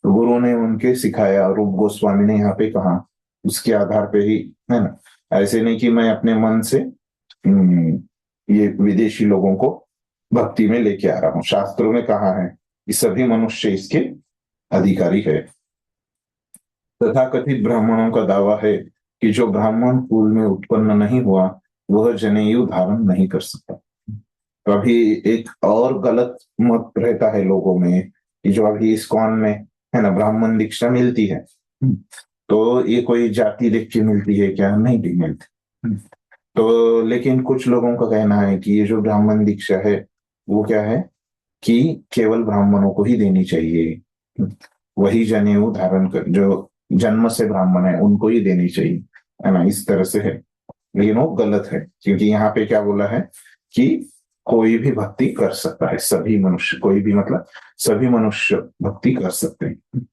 A: तो गुरु ने उनके सिखाया, रूप गोस्वामी ने यहाँ पे कहा उसके आधार पे ही, है ना। ऐसे नहीं कि मैं अपने मन से ये विदेशी लोगों को भक्ति में लेके आ रहा हूं। शास्त्रों में कहा है कि सभी मनुष्य इसके अधिकारी है। तथाकथित ब्राह्मणों का दावा है कि जो ब्राह्मण कुल में उत्पन्न नहीं हुआ वह जनेयु धारण नहीं कर सकता। तो अभी एक और गलत मत रहता है लोगों में कि जो अभी इस्कॉन में, है ना, ब्राह्मण दीक्षा मिलती है, तो ये कोई जाति देख के मिलती है क्या? नहीं भी मिलती। तो लेकिन कुछ लोगों का कहना है कि ये जो ब्राह्मण दीक्षा है वो क्या है कि केवल ब्राह्मणों को ही देनी चाहिए, वही जनेऊ धारण कर, जो जन्म से ब्राह्मण है उनको ही देनी चाहिए, है ना, इस तरह से है। लेकिन वो गलत है, क्योंकि यहाँ पे क्या बोला है कि कोई भी भक्ति कर सकता है, सभी मनुष्य, कोई भी मतलब सभी मनुष्य भक्ति कर सकते हैं।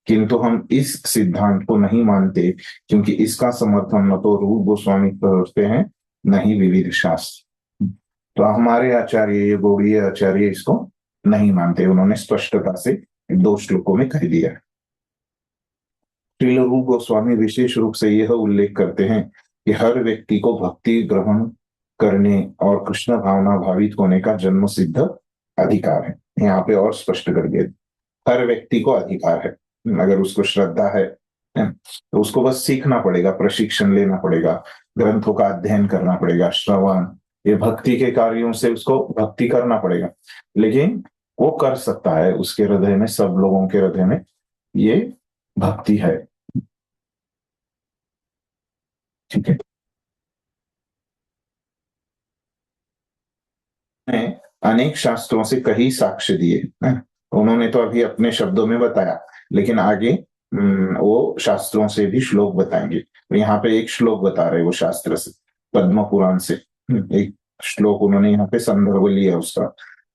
A: किंतु हम इस सिद्धांत को नहीं मानते, क्योंकि इसका समर्थन न तो रूप गोस्वामी करते हैं न ही विविध शास्त्र। तो हमारे आचार्य, ये गौड़ीय आचार्य इसको नहीं मानते, उन्होंने स्पष्टता से 2 श्लोकों में कह दिया। श्रील रूप गोस्वामी विशेष रूप से यह उल्लेख करते हैं कि हर व्यक्ति को भक्ति ग्रहण करने और कृष्ण भावना भावित होने का जन्म सिद्ध अधिकार है। यहाँ पे और स्पष्ट कर दिया, हर व्यक्ति को अधिकार है। अगर उसको श्रद्धा है तो उसको बस सीखना पड़ेगा, प्रशिक्षण लेना पड़ेगा, ग्रंथों का अध्ययन करना पड़ेगा, श्रवण, ये भक्ति के कार्यों से उसको भक्ति करना पड़ेगा। लेकिन वो कर सकता है, उसके हृदय में, सब लोगों के हृदय में ये भक्ति है। ठीक है। अनेक शास्त्रों से कई साक्ष्य दिए, उन्होंने तो अभी अपने शब्दों में बताया, लेकिन आगे वो शास्त्रों से भी श्लोक बताएंगे। तो यहाँ पे एक श्लोक बता रहे वो शास्त्र से, पद्म पुराण से एक श्लोक उन्होंने यहाँ पे संदर्भ लिया उसका,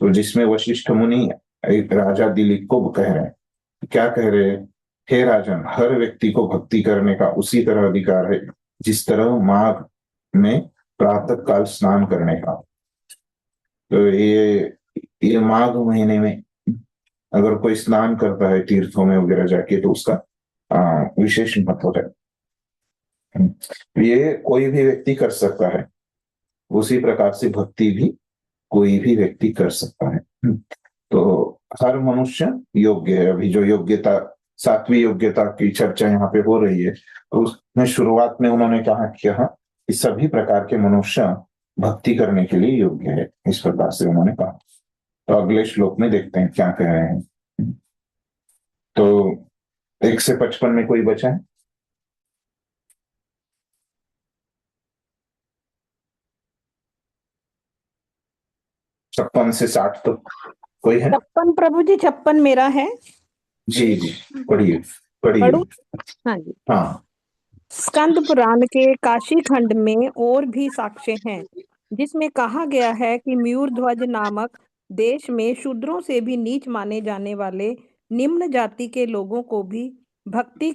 A: तो जिसमें वशिष्ठ मुनि एक राजा दिलीप को कह रहे हैं, क्या कह रहे हैं? हे राजन, हर व्यक्ति को भक्ति करने का उसी तरह अधिकार है जिस तरह माघ में प्रातः काल स्नान करने का। तो ये माघ महीने में अगर कोई स्नान करता है तीर्थों में वगैरह जाके, तो उसका विशेष महत्व है। ये कोई भी व्यक्ति कर सकता है, उसी प्रकार से भक्ति भी कोई भी व्यक्ति कर सकता है। तो हर मनुष्य योग्य है। अभी जो योग्यता, 7वीं योग्यता की चर्चा यहाँ पे हो रही है, तो उसमें शुरुआत में उन्होंने कहा कि सभी प्रकार के मनुष्य भक्ति करने के लिए योग्य है, इस प्रकार से उन्होंने कहा। तो अगले श्लोक में देखते हैं क्या कह रहे हैं। तो 1 से 55 में कोई बचा है? 56 से 60 तो कोई है?
F: 56 प्रभु जी, 56 मेरा है।
A: जी जी, पढ़िए पढ़िए।
F: पढ़ूं? हाँ जी।
A: हाँ।
F: स्कंद पुराण के काशी खंड में और भी साक्ष्य हैं, जिसमें कहा गया है कि मयूरध्वज नामक देश में शूद्रों से भी नीच माने जाने वाले निम्न जाति के लोगों को भी भक्ति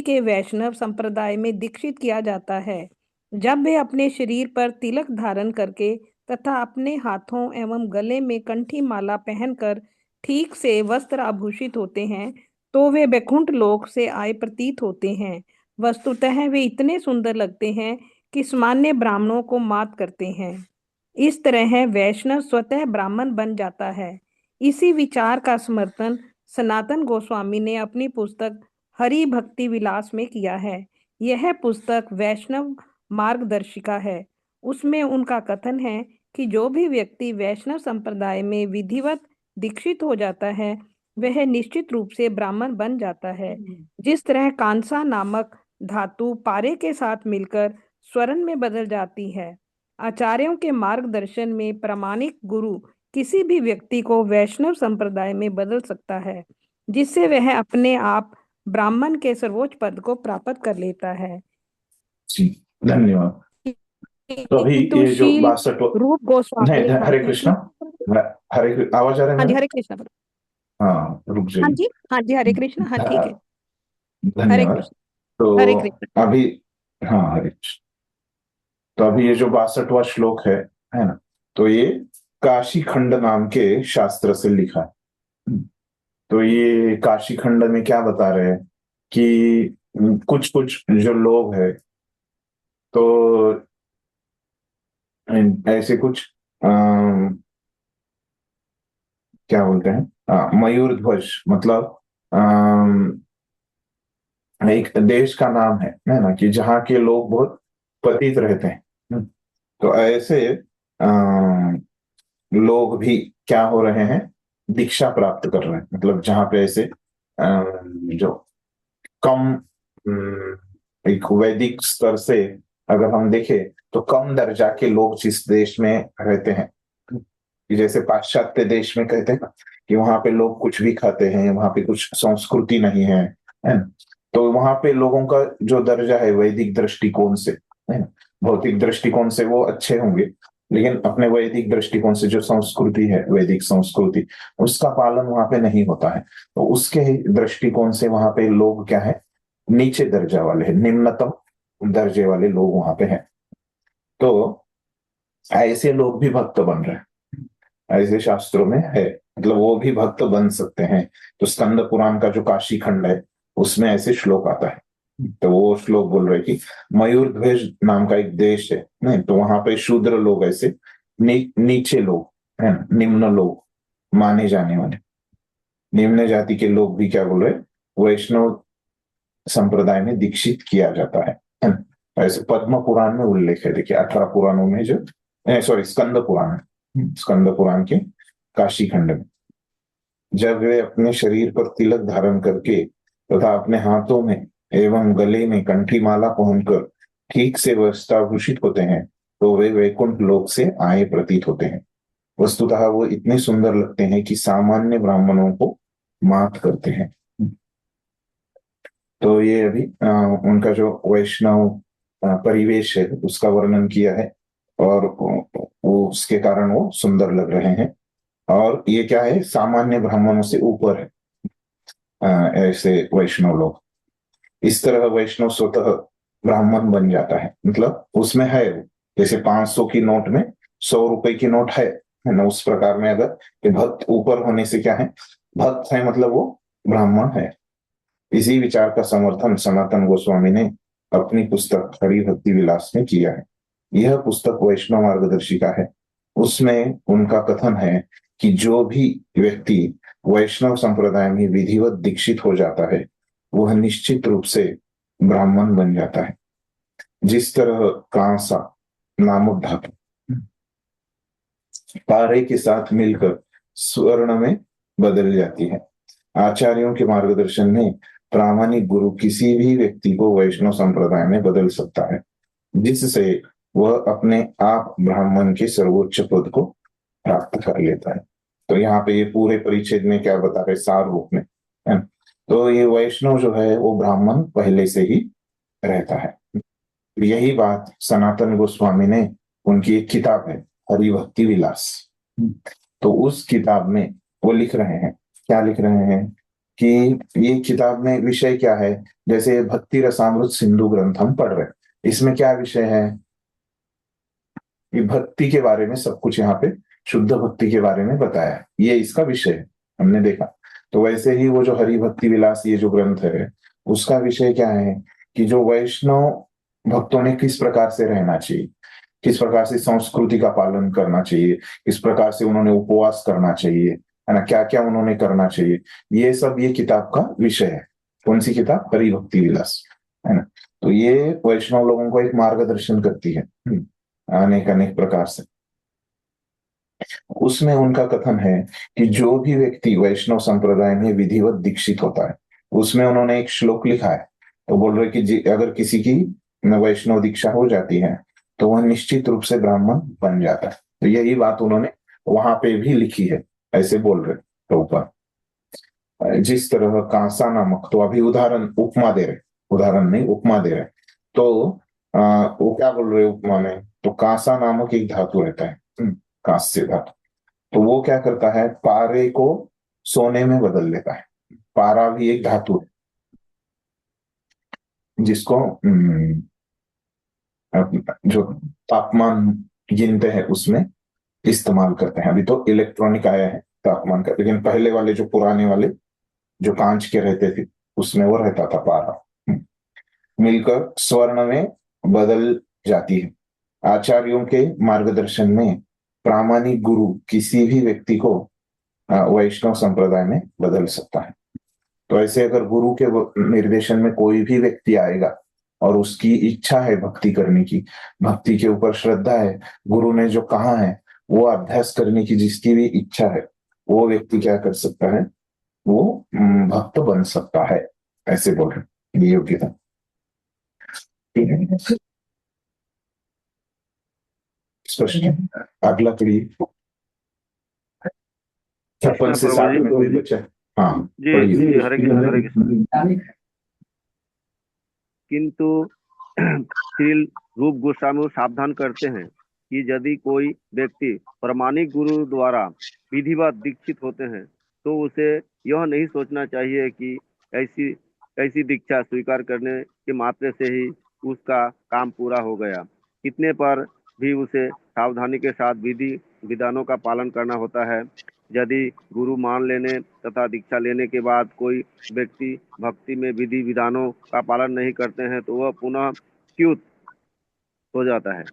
F: के वैष्णव संप्रदाय में दीक्षित किया जाता है। जब वे अपने शरीर पर तिलक धारण करके तथा अपने हाथों एवं गले में कंठी माला पहनकर ठीक से वस्त्र आभूषित होते हैं, तो वे वैकुंठ लोक से आए प्रतीत होते हैं। वस्तुतः वे इतने सुंदर लगते हैं कि सामान्य ब्राह्मणों को मात करते हैं। इस तरह वैष्णव स्वतः ब्राह्मण बन जाता है। इसी विचार का समर्थन सनातन गोस्वामी ने अपनी पुस्तक हरि भक्ति विलास में किया है। यह पुस्तक वैष्णव मार्गदर्शिका है। उसमें उनका कथन है कि जो भी व्यक्ति वैष्णव संप्रदाय में विधिवत दीक्षित हो जाता है, वह निश्चित रूप से ब्राह्मण बन जाता है। जिस तरह कांसा नामक धातु पारे के साथ मिलकर स्वर्ण में बदल जाती है, आचार्यों के मार्गदर्शन में प्रामाणिक गुरु किसी भी व्यक्ति को वैष्णव संप्रदाय में बदल सकता है, जिससे वह अपने आप ब्राह्मण के सर्वोच्च पद को प्राप्त कर लेता है।
A: जी, धन्यवाद। तो अभी ये जो 62
F: रूप गोस्वामी,
A: हरे कृष्णा, हरे आवाज आ रहा है?
F: हाँ जी, हरे कृष्णा।
A: हाँ, रुक जाइए।
F: हाँ जी, हरे कृष्णा। हाँ, ठीक है, हरे
A: धन्यवाद।
F: कृष्ण, हरे कृष्ण।
A: तो अभी, हाँ, हरे कृष्ण। तो अभी ये जो 62वां श्लोक है ना, तो ये काशी खंड नाम के शास्त्र से लिखा है। तो ये काशी खंड में क्या बता रहे हैं कि कुछ कुछ जो लोग हैं तो ऐसे कुछ क्या बोलते हैं, मयूर ध्वज, मतलब एक देश का नाम है ना, कि जहाँ के लोग बहुत पतित रहते हैं। तो ऐसे लोग भी क्या हो रहे हैं, दीक्षा प्राप्त कर रहे हैं। मतलब जहाँ पे ऐसे जो कम एक वैदिक स्तर से अगर हम देखें तो कम दर्जा के लोग जिस देश में रहते हैं, कि जैसे पाश्चात्य देश में कहते हैं ना कि वहां पे लोग कुछ भी खाते हैं, वहां पे कुछ संस्कृति नहीं है ना? तो वहां पे लोगों का जो दर्जा है वैदिक दृष्टिकोण से, है ना, भौतिक दृष्टिकोण से वो अच्छे होंगे, लेकिन अपने वैदिक दृष्टिकोण से जो संस्कृति है, वैदिक संस्कृति, उसका पालन वहां पे नहीं होता है। तो उसके ही दृष्टिकोण से वहां पे लोग क्या है, नीचे दर्जा वाले हैं, निम्नतम दर्जे वाले लोग वहां पे हैं। तो ऐसे लोग भी भक्त बन रहे हैं, ऐसे शास्त्रों में है, मतलब वो भी भक्त बन सकते हैं। तो स्कंद पुराण का जो काशी खंड है उसमें ऐसे श्लोक आता है। तो वो श्लोक बोल रहे कि मयूर ध्वज नाम का एक देश है, नहीं तो वहां पे शूद्र लोग ऐसे नीचे लोग है ना, निम्न लोग माने जाने वाले, निम्न जाति के लोग भी क्या बोल रहे, वैष्णव संप्रदाय में दीक्षित किया जाता है ना? ऐसे पद्म पुराण में उल्लेख है, देखिए 18 पुराणों में जो, सॉरी स्कंद पुराण, स्कंद पुराण के काशी खंड में, जब वे अपने शरीर पर तिलक धारण करके तथा अपने हाथों में एवं गले में कंठी माला पहनकर ठीक से वस्त्राभूषित होते हैं तो वे वैकुंठ लोक से आए प्रतीत होते हैं। वस्तुतः वो इतने सुंदर लगते हैं कि सामान्य ब्राह्मणों को मात करते हैं। तो ये अभी उनका जो वैष्णव परिवेश है उसका वर्णन किया है, और वो उसके कारण वो सुंदर लग रहे हैं। और ये क्या है, सामान्य ब्राह्मणों से ऊपर है ऐसे वैष्णव लोग। इस तरह वैष्णव स्वतः ब्राह्मण बन जाता है, मतलब उसमें है, जैसे 500 की नोट में 100 रुपए की नोट है ना, उस प्रकार में अगर कि भक्त ऊपर होने से क्या है, भक्त है मतलब वो ब्राह्मण है। इसी विचार का समर्थन सनातन गोस्वामी ने अपनी पुस्तक हरि भक्ति विलास में किया है। यह पुस्तक वैष्णव मार्गदर्शिका है। उसमें उनका कथन है कि जो भी व्यक्ति वैष्णव संप्रदाय में विधिवत दीक्षित हो जाता है वह निश्चित रूप से ब्राह्मण बन जाता है। जिस तरह कांसा नामक धातु पारे के साथ मिलकर स्वर्ण में बदल जाती है, आचार्यों के मार्गदर्शन में प्रामाणिक गुरु किसी भी व्यक्ति को वैष्णव संप्रदाय में बदल सकता है, जिससे वह अपने आप ब्राह्मण के सर्वोच्च पद को प्राप्त कर लेता है। तो यहाँ पे ये पूरे परिच्छेद में क्या बता रहे, सार रूप में है। तो ये वैष्णव जो है वो ब्राह्मण पहले से ही रहता है। यही बात सनातन गोस्वामी ने, उनकी एक किताब है हरि भक्ति विलास, तो उस किताब में वो लिख रहे हैं, क्या लिख रहे हैं कि ये किताब में विषय क्या है, जैसे भक्ति रसामृत सिंधु ग्रंथ हम पढ़ रहे हैं, इसमें क्या विषय है, ये भक्ति के बारे में सब कुछ यहाँ पे शुद्ध भक्ति के बारे में बताया है, ये इसका विषय है, हमने देखा। तो वैसे ही वो जो हरि भक्ति विलास ये जो ग्रंथ है उसका विषय क्या है कि जो वैष्णव भक्तों ने किस प्रकार से रहना चाहिए, किस प्रकार से संस्कृति का पालन करना चाहिए, किस प्रकार से उन्होंने उपवास करना चाहिए, है ना, क्या क्या उन्होंने करना चाहिए, ये सब ये किताब का विषय है। कौन सी किताब, हरि भक्ति विलास, है ना। तो ये वैष्णव लोगों को एक मार्गदर्शन करती है अनेक अनेक प्रकार से। उसमें उनका कथन है कि जो भी व्यक्ति वैष्णव संप्रदाय में विधिवत दीक्षित होता है, उसमें उन्होंने एक श्लोक लिखा है, तो बोल रहे कि अगर किसी की वैष्णव दीक्षा हो जाती है तो वह निश्चित रूप से ब्राह्मण बन जाता है। तो यही बात उन्होंने वहां पे भी लिखी है, ऐसे बोल रहे तो ऊपर। जिस तरह कांसा नामक, तो अभी उदाहरण उपमा दे रहे, उदाहरण नहीं उपमा दे रहे, तो वो क्या बोल रहे उपमा में, तो कांसा नामक एक धातु रहता है, कांस्य धातु, तो वो क्या करता है, पारे को सोने में बदल देता है। पारा भी एक धातु है जिसको जो तापमान गिनते हैं उसमें इस्तेमाल करते हैं। अभी तो इलेक्ट्रॉनिक आया है तापमान का, लेकिन पहले वाले जो पुराने वाले जो कांच के रहते थे उसमें वो रहता था पारा, मिलकर स्वर्ण में बदल जाती है। आचार्यों के मार्गदर्शन में प्रामाणिक गुरु किसी भी व्यक्ति को वैष्णव संप्रदाय में बदल सकता है। तो ऐसे अगर गुरु के निर्देशन में कोई भी व्यक्ति आएगा और उसकी इच्छा है भक्ति करने की, भक्ति के ऊपर श्रद्धा है, गुरु ने जो कहा है वो अभ्यास करने की जिसकी भी इच्छा है, वो व्यक्ति क्या कर सकता है, वो भक्त बन सकता है, ऐसे बोल रहे ये योग्यता। स्पष्ट है। अगला पढ़िए, 56 से 60 में कोई बच्चा? हाँ
G: जी जी, हरे कृष्ण हरे कृष्ण। किंतु श्री रूप गोस्वामी सावधान करते हैं कि यदि कोई व्यक्ति प्रामाणिक गुरु द्वारा विधिवत दीक्षित होते हैं तो उसे यह नहीं सोचना चाहिए कि ऐसी दीक्षा स्वीकार करने के मात्र से ही उसका काम पूरा हो गया। इतने पर भी उसे सावधानी के साथ विधि विधानों का पालन करना होता है। यदि गुरु मान लेने तथा दीक्षा लेने के बाद कोई व्यक्ति भक्ति में विधि विधानों का पालन नहीं करते हैं तो वह पुनः च्युत हो जाता है।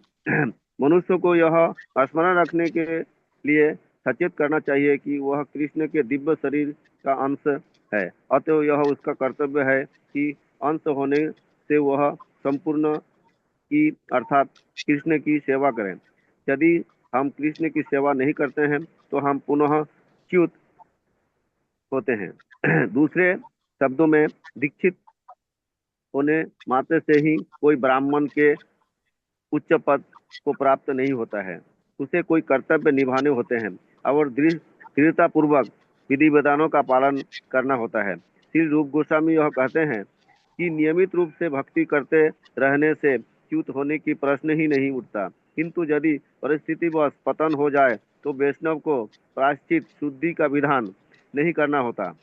G: मनुष्य को यह स्मरण रखने के लिए सचेत करना चाहिए कि वह कृष्ण के दिव्य शरीर का अंश है, अतः यह उसका कर्तव्य है कि अंश होने से वह संपूर्ण की अर्थात कृष्ण की सेवा करें। यदि हम कृष्ण की सेवा नहीं करते हैं तो हम पुनः च्युत होते हैं। दूसरे शब्दों में दीक्षित होने मात्र से ही कोई ब्राह्मण के उच्च पद को प्राप्त नहीं होता है, उसे कोई कर्तव्य निभाने होते हैं और दृढ़ता पूर्वक विधि विधानों का पालन करना होता है। श्री रूप गोस्वामी यह कहते हैं कि नियमित रूप से भक्ति करते रहने से च्युत होने की प्रश्न ही नहीं उठता, किंतु यदि परिस्थितिवश पतन हो जाए तो वैष्णव को प्रायश्चित शुद्धि का विधान नहीं करना होता।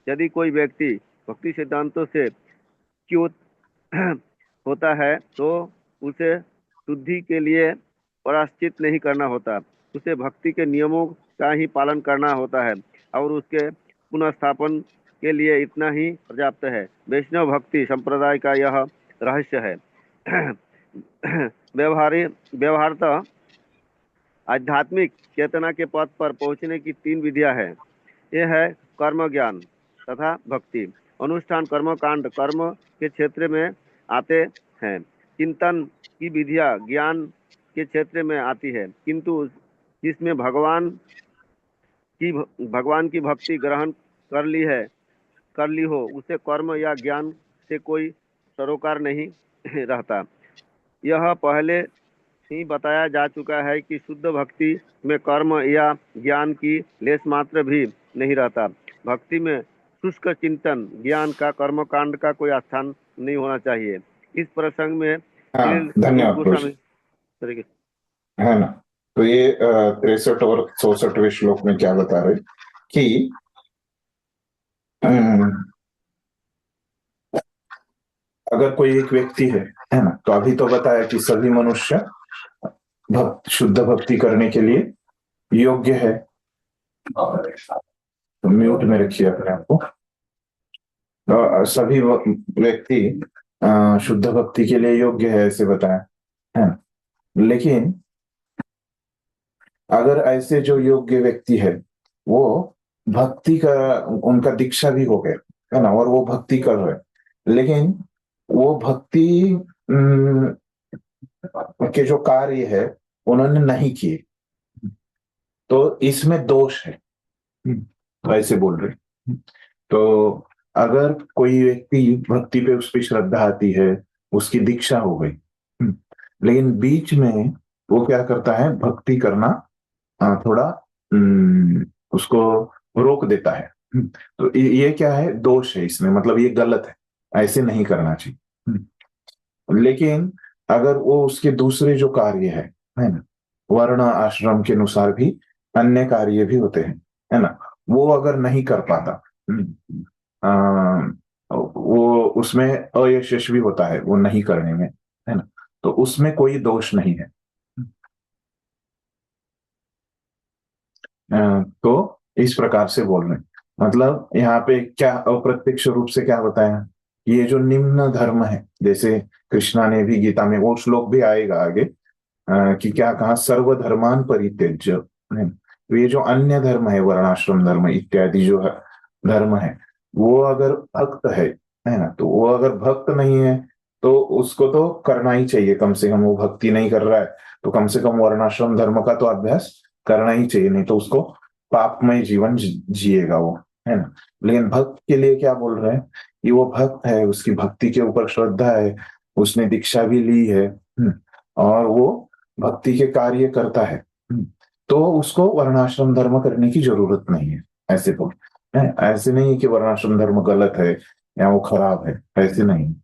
G: यदि कोई व्यक्ति भक्ति सिद्धांतों से च्युत होता है तो उसे शुद्धि के लिए प्रायश्चित नहीं करना होता, उसे भक्ति के नियमों का ही पालन करना होता है और उसके पुनर्स्थापन के लिए इतना ही पर्याप्त है। वैष्णव भक्ति संप्रदाय का यह रहस्य है। व्यवहारतः आध्यात्मिक चेतना के पथ पर पहुंचने की 3 विधियां हैं। ये है कर्म, ज्ञान तथा भक्ति। अनुष्ठान कर्मकांड कर्म के क्षेत्र में आते हैं, चिंतन की विधियां ज्ञान के क्षेत्र में आती है, किंतु जिसमें भगवान की भक्ति ग्रहण कर ली हो उसे कर्म या ज्ञान से कोई सरोकार नहीं रहता। यह पहले ही बताया जा चुका है कि शुद्ध भक्ति में कर्म या ज्ञान की लेस मात्र भी नहीं रहता। भक्ति में शुष्क चिंतन ज्ञान का कर्मकांड का कोई स्थान नहीं होना चाहिए। इस प्रसंग में
A: धन्यवाद है ना। तो ये 63 और 64वें श्लोक में क्या बता रहे कि अगर कोई एक व्यक्ति है ना, तो अभी तो बताया कि सभी मनुष्य शुद्ध भक्ति करने के लिए योग्य है। तो म्यूट में रखिए अपने आप को। तो सभी व्यक्ति शुद्ध भक्ति के लिए योग्य है ऐसे बताया है ना। लेकिन अगर ऐसे जो योग्य व्यक्ति है वो भक्ति का उनका दीक्षा भी हो गया है ना, और वो भक्ति कर रहे, लेकिन वो भक्ति के जो कार्य है उन्होंने नहीं किए, तो इसमें दोष है, तो ऐसे बोल रहे। तो अगर कोई व्यक्ति भक्ति पे उस पर श्रद्धा आती है, उसकी दीक्षा हो गई, लेकिन बीच में वो क्या करता है, भक्ति करना थोड़ा उसको रोक देता है, तो ये क्या है, दोष है इसमें, मतलब ये गलत है, ऐसे नहीं करना चाहिए। लेकिन अगर वो उसके दूसरे जो कार्य है ना, वर्ण आश्रम के अनुसार भी अन्य कार्य भी होते हैं है ना, वो अगर नहीं कर पाता, वो उसमें अयशस्वी होता है वो नहीं करने में है ना, तो उसमें कोई दोष नहीं है। तो इस प्रकार से बोल रहे हैं। मतलब यहाँ पे क्या अप्रत्यक्ष रूप से क्या बताया, ये जो निम्न धर्म है, जैसे कृष्णा ने भी गीता में, वो श्लोक भी आएगा आगे, कि क्या कहा, सर्वधर्मान परित्यज्य, है। तो ये जो अन्य धर्म है, वर्णाश्रम धर्म इत्यादि जो धर्म है, वो अगर भक्त है ना, तो वो अगर भक्त नहीं है तो उसको तो करना ही चाहिए कम से कम। वो भक्ति नहीं कर रहा है तो कम से कम वर्णाश्रम धर्म का तो अभ्यास करना ही चाहिए, नहीं तो उसको पापमय जीवन जिएगा वो, है ना। लेकिन भक्त के लिए क्या बोल रहे हैं कि वो भक्त है, उसकी भक्ति के ऊपर श्रद्धा है, उसने दीक्षा भी ली है, और वो भक्ति के कार्य करता है, तो उसको वर्णाश्रम धर्म करने की जरूरत नहीं है, ऐसे बोल। ऐसे नहीं है कि वर्णाश्रम धर्म गलत है या वो खराब है, ऐसे नहीं।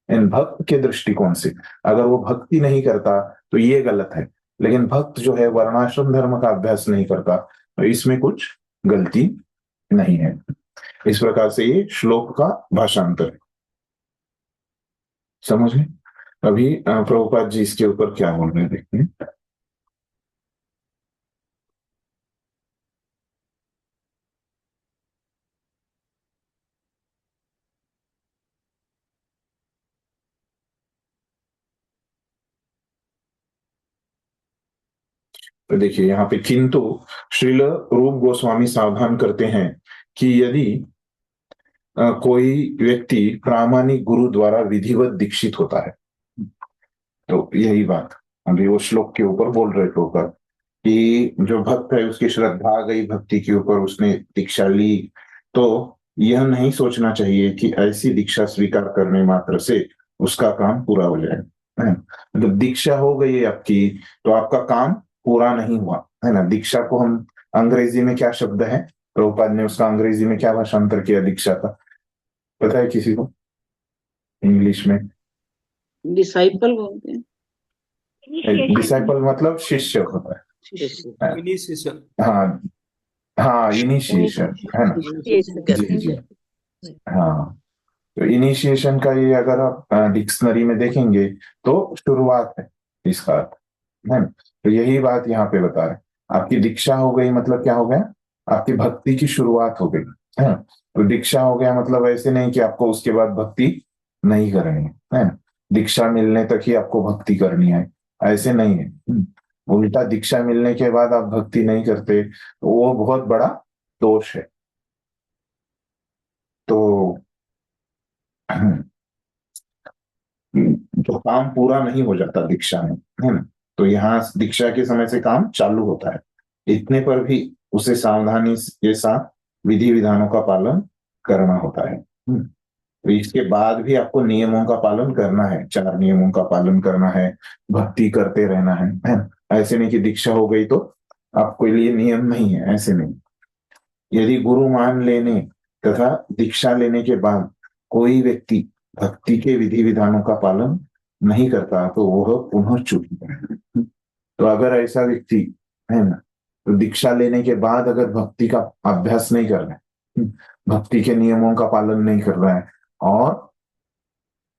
A: इन भक्त के दृष्टिकोण से अगर वो भक्ति नहीं करता तो ये गलत है, लेकिन भक्त जो है वर्णाश्रम धर्म का अभ्यास नहीं करता तो इसमें कुछ गलती नहीं है। इस प्रकार से ये श्लोक का भाषांतर है, समझ में। अभी प्रभुपाद जी इसके ऊपर क्या बोल रहे हैं, देखते हैं। तो देखिए यहाँ पे, किंतु श्रील रूप गोस्वामी सावधान करते हैं कि यदि कोई व्यक्ति प्रामाणिक गुरु द्वारा विधिवत दीक्षित होता है, तो यही बात अभी वो श्लोक के ऊपर बोल रहे थे ऊपर, कि जो भक्त है उसकी श्रद्धा आ गई भक्ति के ऊपर, उसने दीक्षा ली, तो यह नहीं सोचना चाहिए कि ऐसी दीक्षा स्वीकार करने मात्र से उसका काम पूरा हो जाए, है। मतलब दीक्षा हो गई है आपकी तो आपका काम पूरा नहीं हुआ, है ना। दीक्षा को हम अंग्रेजी में क्या शब्द है, प्रभुपाद ने उसका अंग्रेजी में क्या भाषांतर किया दीक्षा का, पता है किसी को इंग्लिश में?
H: डिसाइपल बोलते हैं।
A: डिसाइपल मतलब शिष्य होता है,
I: इनिशिएशन।
A: हाँ हाँ, इनिशिएशन, है ना। जी जी, हाँ। तो इनिशिएशन का ये अगर आप डिक्शनरी में देखेंगे तो शुरुआत है इसका अर्थ, है ना। तो यही बात यहाँ पे बता रहे, आपकी दीक्षा हो गई मतलब क्या हो गया, आपकी भक्ति की शुरुआत हो गई, है ना। तो दीक्षा हो गया मतलब ऐसे नहीं कि आपको उसके बाद भक्ति नहीं करनी है ना। दीक्षा मिलने तक ही आपको भक्ति करनी है, ऐसे नहीं है। उल्टा दीक्षा मिलने के बाद आप भक्ति नहीं करते तो वो बहुत बड़ा दोष है। तो जो काम पूरा नहीं हो जाता दीक्षा में, है ना, तो यहाँ दीक्षा के समय से काम चालू होता है, इतने पर भी उसे सावधानी के साथ विधि विधानों का पालन करना होता है। तो इसके बाद भी आपको नियमों का पालन करना है, 4 नियमों का पालन करना है, भक्ति करते रहना है ना। ऐसे नहीं कि दीक्षा हो गई तो आपके लिए नियम नहीं है, ऐसे नहीं। यदि गुरु मान लेने तथा दीक्षा लेने के बाद कोई व्यक्ति भक्ति के विधि विधानों का पालन नहीं करता तो वह पुनः चूकता है। तो अगर ऐसा व्यक्ति है ना, तो दीक्षा लेने के बाद अगर भक्ति का अभ्यास नहीं कर रहा है, भक्ति के नियमों का पालन नहीं कर रहा है, और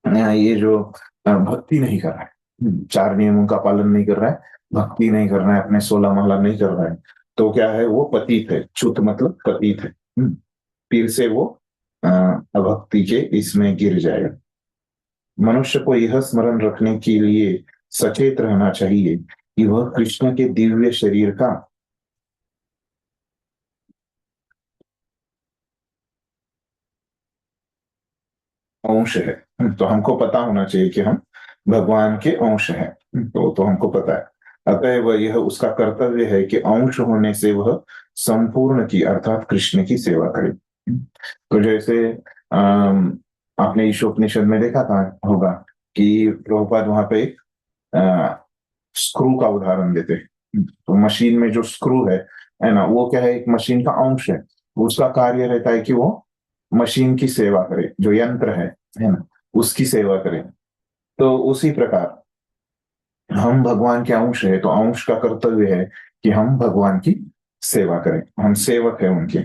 A: ये जो भक्ति नहीं कर रहा है, 4 नियमों का पालन नहीं कर रहा है, भक्ति नहीं कर रहा है, अपने 16 माला नहीं कर रहा है, तो क्या है, वो पतित है। च्युत मतलब पतित है, फिर से वो अभक्ति के इसमें गिर जाएगा। मनुष्य को यह स्मरण रखने के लिए सचेत रहना चाहिए कि वह कृष्ण के दिव्य शरीर का अंश है। तो हमको पता होना चाहिए कि हम भगवान के अंश हैं, तो हमको पता है। अतः यह उसका कर्तव्य है कि अंश होने से वह संपूर्ण की अर्थात कृष्ण की सेवा करे। तो जैसे आपने ईशोपनिषद में देखा था होगा कि प्रभुपाद वहां पे स्क्रू का उदाहरण देते हैं। तो मशीन में जो स्क्रू है ना, वो क्या है, एक मशीन का अंश है। उसका कार्य रहता है कि वो मशीन की सेवा करे, जो यंत्र है ना, उसकी सेवा करे। तो उसी प्रकार हम भगवान के अंश है, तो अंश का कर्तव्य है कि हम भगवान की सेवा करें, हम सेवक है उनके।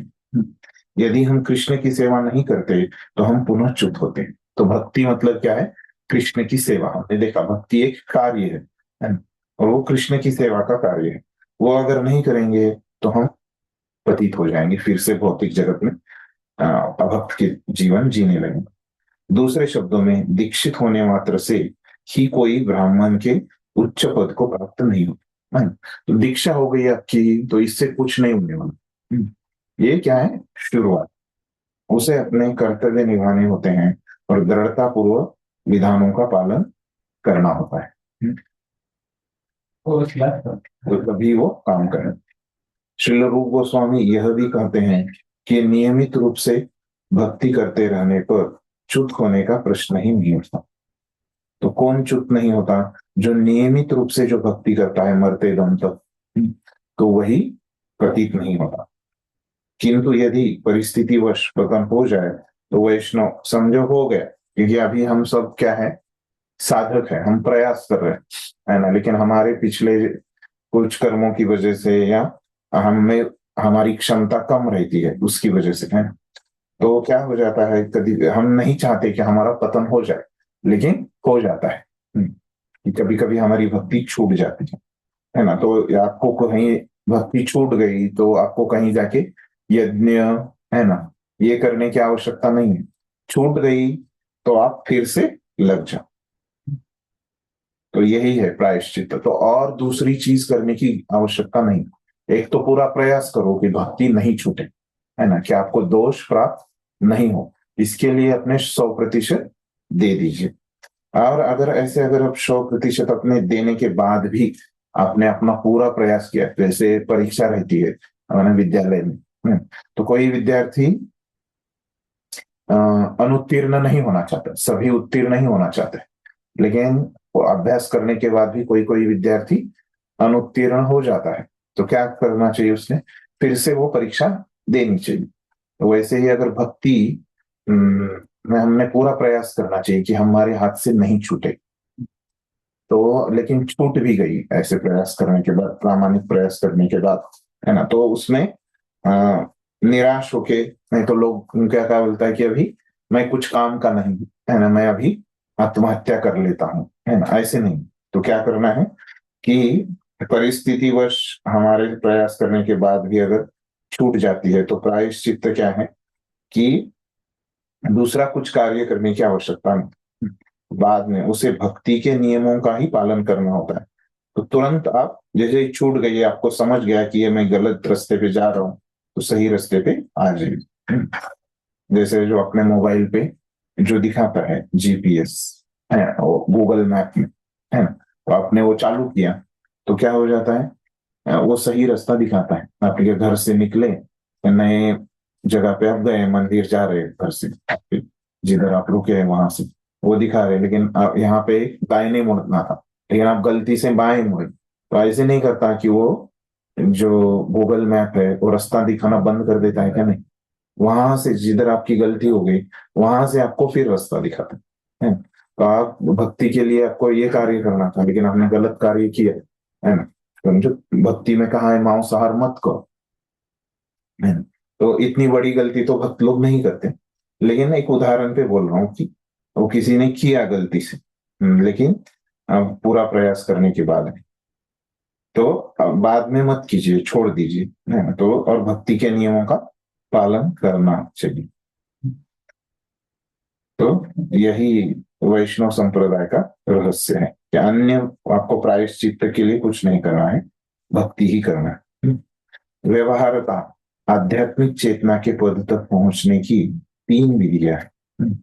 A: यदि हम कृष्ण की सेवा नहीं करते तो हम पुनः च्युत होते। तो भक्ति मतलब क्या है, कृष्ण की सेवा। हमने देखा भक्ति एक कार्य है, और वो कृष्ण की सेवा का कार्य है। वो अगर नहीं करेंगे तो हम पतित हो जाएंगे, फिर से भौतिक जगत में अभक्त के जीवन जीने लगेंगे। दूसरे शब्दों में दीक्षित होने मात्र से ही कोई ब्राह्मण के उच्च पद को प्राप्त नहीं होता है। तो दीक्षा हो गई आपकी, तो इससे कुछ नहीं होने वाला। ये क्या है? शुरुआत। उसे अपने कर्तव्य निभाने होते हैं और दृढ़ता पूर्वक विधानों का पालन करना होता है, तो तभी वो काम करें। श्रील रूप गोस्वामी यह भी कहते हैं कि नियमित रूप से भक्ति करते रहने पर च्युत होने का प्रश्न ही नहीं उठता। तो कौन च्युत नहीं होता? जो नियमित रूप से जो भक्ति करता है मरते दम तक, तो वही पतित नहीं होता। किंतु यदि परिस्थितिवश पतन हो जाए तो वैष्णव समझो हो गया, क्योंकि अभी हम सब क्या है? साधक है, हम प्रयास कर रहे हैं, है ना, लेकिन हमारे पिछले कुछ कर्मों की वजह से या हमें हमारी क्षमता कम रहती है उसकी वजह से, है ना, तो क्या हो जाता है, कभी हम नहीं चाहते कि हमारा पतन हो जाए, लेकिन हो जाता है कि कभी कभी हमारी भक्ति छूट जाती है ना। तो आपको कहीं भक्ति छूट गई तो आपको कहीं जाके यज्ञ, है ना, ये करने की आवश्यकता नहीं है। छूट गई तो आप फिर से लग जाओ। तो यही है प्रायश्चित। तो और दूसरी चीज करने की आवश्यकता नहीं। एक तो पूरा प्रयास करो कि भक्ति नहीं छूटे, है ना, कि आपको दोष प्राप्त नहीं हो, इसके लिए अपने 100% दे दीजिए। और अगर आप 100% अपने देने के बाद भी आपने अपना पूरा प्रयास किया, जैसे परीक्षा रहती है हमारे विद्यालय में, तो कोई विद्यार्थी अनुत्तीर्ण नहीं होना चाहता, सभी उत्तीर्ण नहीं होना चाहते, लेकिन वो अभ्यास करने के बाद भी कोई कोई विद्यार्थी अनुत्तीर्ण हो जाता है। तो क्या करना चाहिए उसने? फिर से वो परीक्षा देनी चाहिए। तो वैसे ही अगर भक्ति में हमने पूरा प्रयास करना चाहिए कि हमारे हाथ से नहीं छूटे, तो लेकिन छूट भी गई ऐसे प्रयास करने के बाद, प्रामाणिक प्रयास करने के बाद, है ना, तो उसमें निराश होके, नहीं तो लोग क्या क्या बोलता है कि अभी मैं कुछ काम का नहीं, है ना, मैं अभी आत्महत्या कर लेता हूं, है ना, ऐसे नहीं। तो क्या करना है कि परिस्थितिवश हमारे प्रयास करने के बाद भी अगर छूट जाती है तो प्रायश्चित्त क्या है कि दूसरा कुछ कार्य करने की आवश्यकता नहीं, बाद में उसे भक्ति के नियमों का ही पालन करना होता है। तो तुरंत आप जैसे ही छूट गई, आपको समझ गया कि ये मैं गलत रास्ते पे जा रहा हूं, तो सही रास्ते पे आ जाइए। जैसे जो अपने मोबाइल पे जो दिखाता है जीपीएस, है, और गूगल मैप में, है ना, तो आपने वो चालू किया तो क्या हो जाता है, वो सही रास्ता दिखाता है। आपके घर से निकले, नए जगह पे आप गए, मंदिर जा रहे, घर से जिधर आप रुके हैं वहां से वो दिखा रहे, लेकिन यहाँ पे दाहिने मुड़ना था, लेकिन आप गलती से बाएं मुड़े। तो ऐसे नहीं करता कि वो जो गूगल मैप है वो रास्ता दिखाना बंद कर देता है, क्या नहीं, वहां से जिधर आपकी गलती हो गई वहां से आपको फिर रास्ता दिखाता है। तो आप भक्ति के लिए आपको ये कार्य करना था, लेकिन आपने गलत कार्य किया, है ना। समझो, भक्ति में कहा है मांसाहार मत करो, है ना। तो इतनी बड़ी गलती तो भक्त लोग नहीं करते, लेकिन एक उदाहरण पे बोल रहा हूँ कि वो किसी ने किया गलती से, लेकिन पूरा प्रयास करने के बाद में, तो बाद में मत कीजिए, छोड़ दीजिए, है ना। तो और भक्ति के नियमों का पालन करना चाहिए। तो यही वैष्णव संप्रदाय का रहस्य है कि अन्य आपको प्रायश्चित्त के लिए कुछ नहीं करना है, भक्ति ही करना है। व्यवहारता, आध्यात्मिक चेतना के पद तक पहुंचने की 3 विधियां हैं।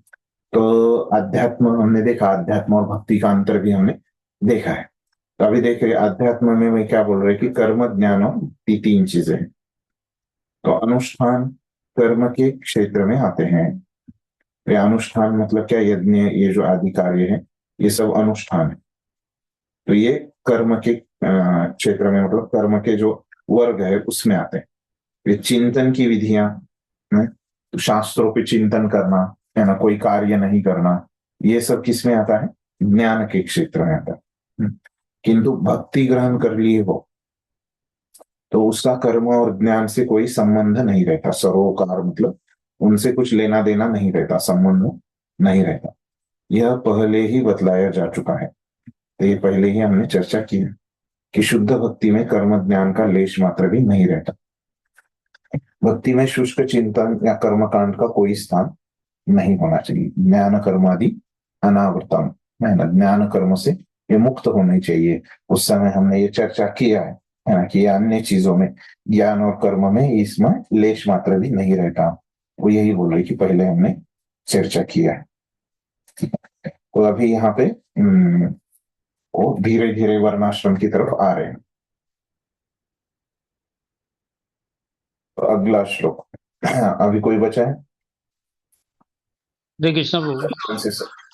A: तो अध्यात्म हमने देखा, अध्यात्म और भक्ति का अंतर भी हमने देखा है। तो अभी देखिए अध्यात्म में मैं क्या बोल रहा है कि कर्म ज्ञान और 3 चीजें हैं। तो अनुष्ठान कर्म के क्षेत्र में आते हैं। ये अनुष्ठान मतलब क्या? यज्ञ, ये जो आदि कार्य है ये सब अनुष्ठान है। तो ये कर्म के क्षेत्र में, मतलब कर्म के जो वर्ग है उसमें आते हैं। ये चिंतन की विधियां, तो शास्त्रों पे चिंतन करना, है ना, कोई कार्य नहीं करना, ये सब किस में आता है? ज्ञान के क्षेत्र में आता है। किंतु भक्ति ग्रहण कर लिए हो तो उसका कर्म और ज्ञान से कोई संबंध नहीं रहता। सरोकार मतलब उनसे कुछ लेना देना नहीं रहता, संबंध नहीं रहता। यह पहले ही बतलाया जा चुका है। तो ये पहले ही हमने चर्चा की है कि शुद्ध भक्ति में कर्म ज्ञान का लेश मात्र भी नहीं रहता। भक्ति में शुष्क चिंतन या कर्मकांड का कोई स्थान नहीं होना चाहिए। ज्ञान कर्मादि अनावृतम, है ना, ज्ञान कर्म से ये मुक्त होने चाहिए। उस समय हमने ये चर्चा किया है ना, कि अन्य चीजों में, ज्ञान और कर्म में इसमें लेश मात्र भी नहीं रहता। वो यही बोल रही कि पहले हमने चर्चा किया है। तो अभी यहाँ पे वो धीरे धीरे वर्णाश्रम की तरफ आ रहे हैं। तो अगला श्लोक अभी कोई बचा है?
C: हरे कृष्ण प्रभु।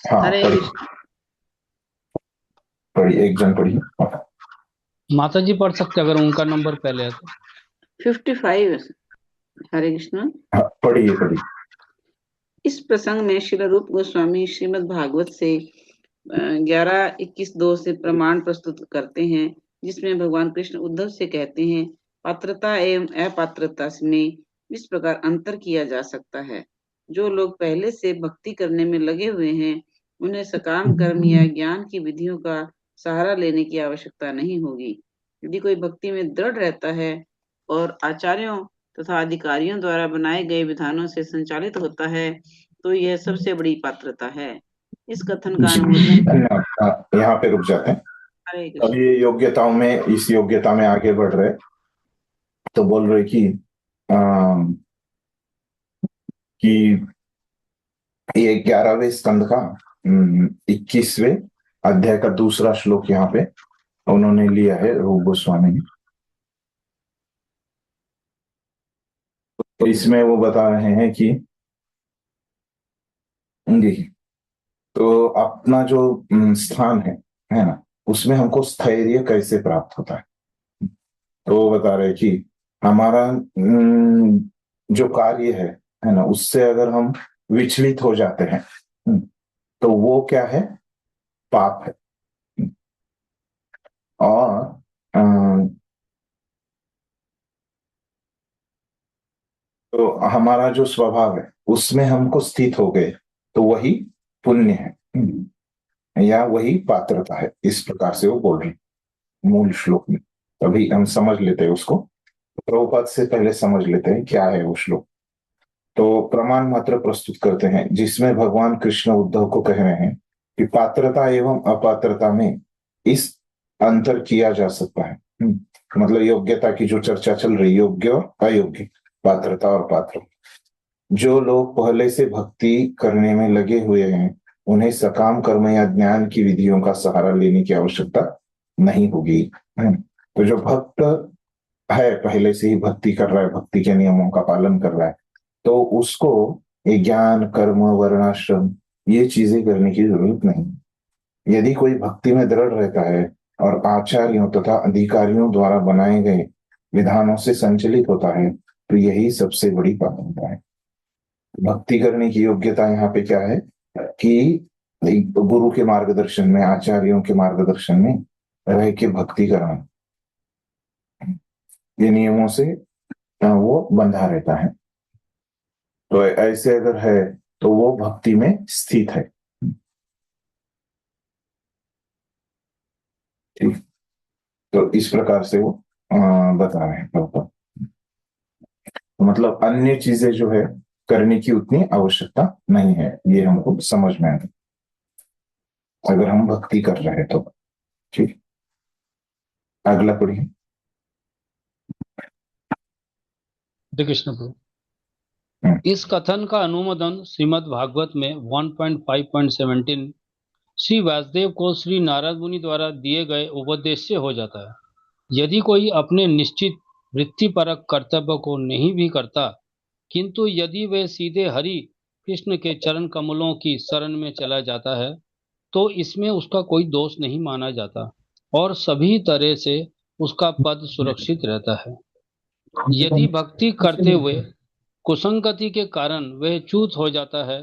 A: हाँ
H: हरे
A: पढ़िए
H: कृष्ण।
A: पढ़िए, एक जन पढ़िए।
C: माता जी पढ़ सकते अगर उनका नंबर पहले है तो।
H: 55। हरे कृष्ण।
A: हाँ, पढ़िए पढ़िए।
H: इस प्रसंग में श्रील रूप गोस्वामी श्रीमद् भागवत से 11:21-2 से प्रमाण प्रस्तुत करते हैं, जिसमें भगवान कृष्ण उद्धव से कहते हैं, पात्रता एवं अपात्रता में इस प्रकार अंतर किया जा सकता है। जो लोग पहले से भक्ति करने में लगे हुए हैं, उन्हें सकाम कर्म या ज्ञान की विधियों का सहारा लेने की आवश्यकता नहीं होगी। यदि कोई भक्ति में दृढ़ रहता है और आचार्यों तथा अधिकारियों द्वारा बनाए गए विधानों से संचालित होता है, तो यह सबसे बड़ी पात्रता है। इस कथन का अनुमोदन।
A: धन्यवाद। यहाँ पे रुक जाते हैं।
H: हरे
A: अब
H: कृष्ण।
A: ये योग्यताओं में, इस योग्यता में आगे बढ़ रहे, तो बोल रहे कि ये 11वें स्कंद का 21वें अध्याय का दूसरा श्लोक यहाँ पे उन्होंने लिया है रूप गोस्वामी ने। तो इसमें वो बता रहे हैं कि तो अपना जो स्थान है ना, उसमें हमको स्थैर्य कैसे प्राप्त होता है। तो वो बता रहे कि हमारा जो कार्य है ना, उससे अगर हम विचलित हो जाते हैं तो वो क्या है? पाप है। और तो हमारा जो स्वभाव है उसमें हमको स्थित हो गए तो वही पुण्य है या वही पात्रता है। इस प्रकार से वो बोल रहे मूल श्लोक में। अभी हम समझ लेते हैं उसको, प्रभुपाद से पहले समझ लेते हैं क्या है वो श्लोक। तो प्रमाण मात्र प्रस्तुत करते हैं जिसमें भगवान कृष्ण उद्धव को कह रहे हैं कि पात्रता एवं अपात्रता में इस अंतर किया जा सकता है। मतलब योग्यता की जो चर्चा चल रही, योग्य और अयोग्य, पात्रता और पात्र। जो लोग पहले से भक्ति करने में लगे हुए हैं, उन्हें सकाम कर्म या ज्ञान की विधियों का सहारा लेने की आवश्यकता नहीं होगी। तो जो भक्त है, पहले से ही भक्ति कर रहा है, भक्ति के नियमों का पालन कर रहा है, तो उसको ये ज्ञान कर्म वर्णाश्रम ये चीजें करने की जरूरत नहीं। यदि कोई भक्ति में दृढ़ रहता है और आचार्यों तथा अधिकारियों द्वारा बनाए गए विधानों से संचलित होता है, तो यही सबसे बड़ी पात्रता है। भक्ति करने की योग्यता यहाँ पे क्या है कि गुरु के मार्गदर्शन में, आचार्यों के मार्गदर्शन में रह के भक्ति करना, ये नियमों से वो बंधा रहता है। तो ऐसे अगर है तो वो भक्ति में स्थित है। ठीक, तो इस प्रकार से वो बता रहे हैं। तो मतलब अन्य चीजें जो है करने की उतनी आवश्यकता नहीं है, ये हमको समझ में आए अगर हम भक्ति कर रहे हैं तो। ठीक, अगला पढ़िए।
C: हरे कृष्ण प्रभु। इस कथन का अनुमोदन श्रीमद् भागवत में 1.5.17 श्री व्यासदेव को श्री नारद मुनि द्वारा दिए गए उपदेश से हो जाता है। यदि कोई अपने निश्चित वृत्तिपरक कर्तव्य को नहीं भी करता, किंतु यदि वह सीधे हरि कृष्ण के चरण कमलों की शरण में चला जाता है, तो इसमें उसका कोई दोष नहीं माना जाता और सभी तरह से उसका पद सुरक्षित रहता है। यदि भक्ति करते हुए कुसंगति के कारण वह च्युत हो जाता है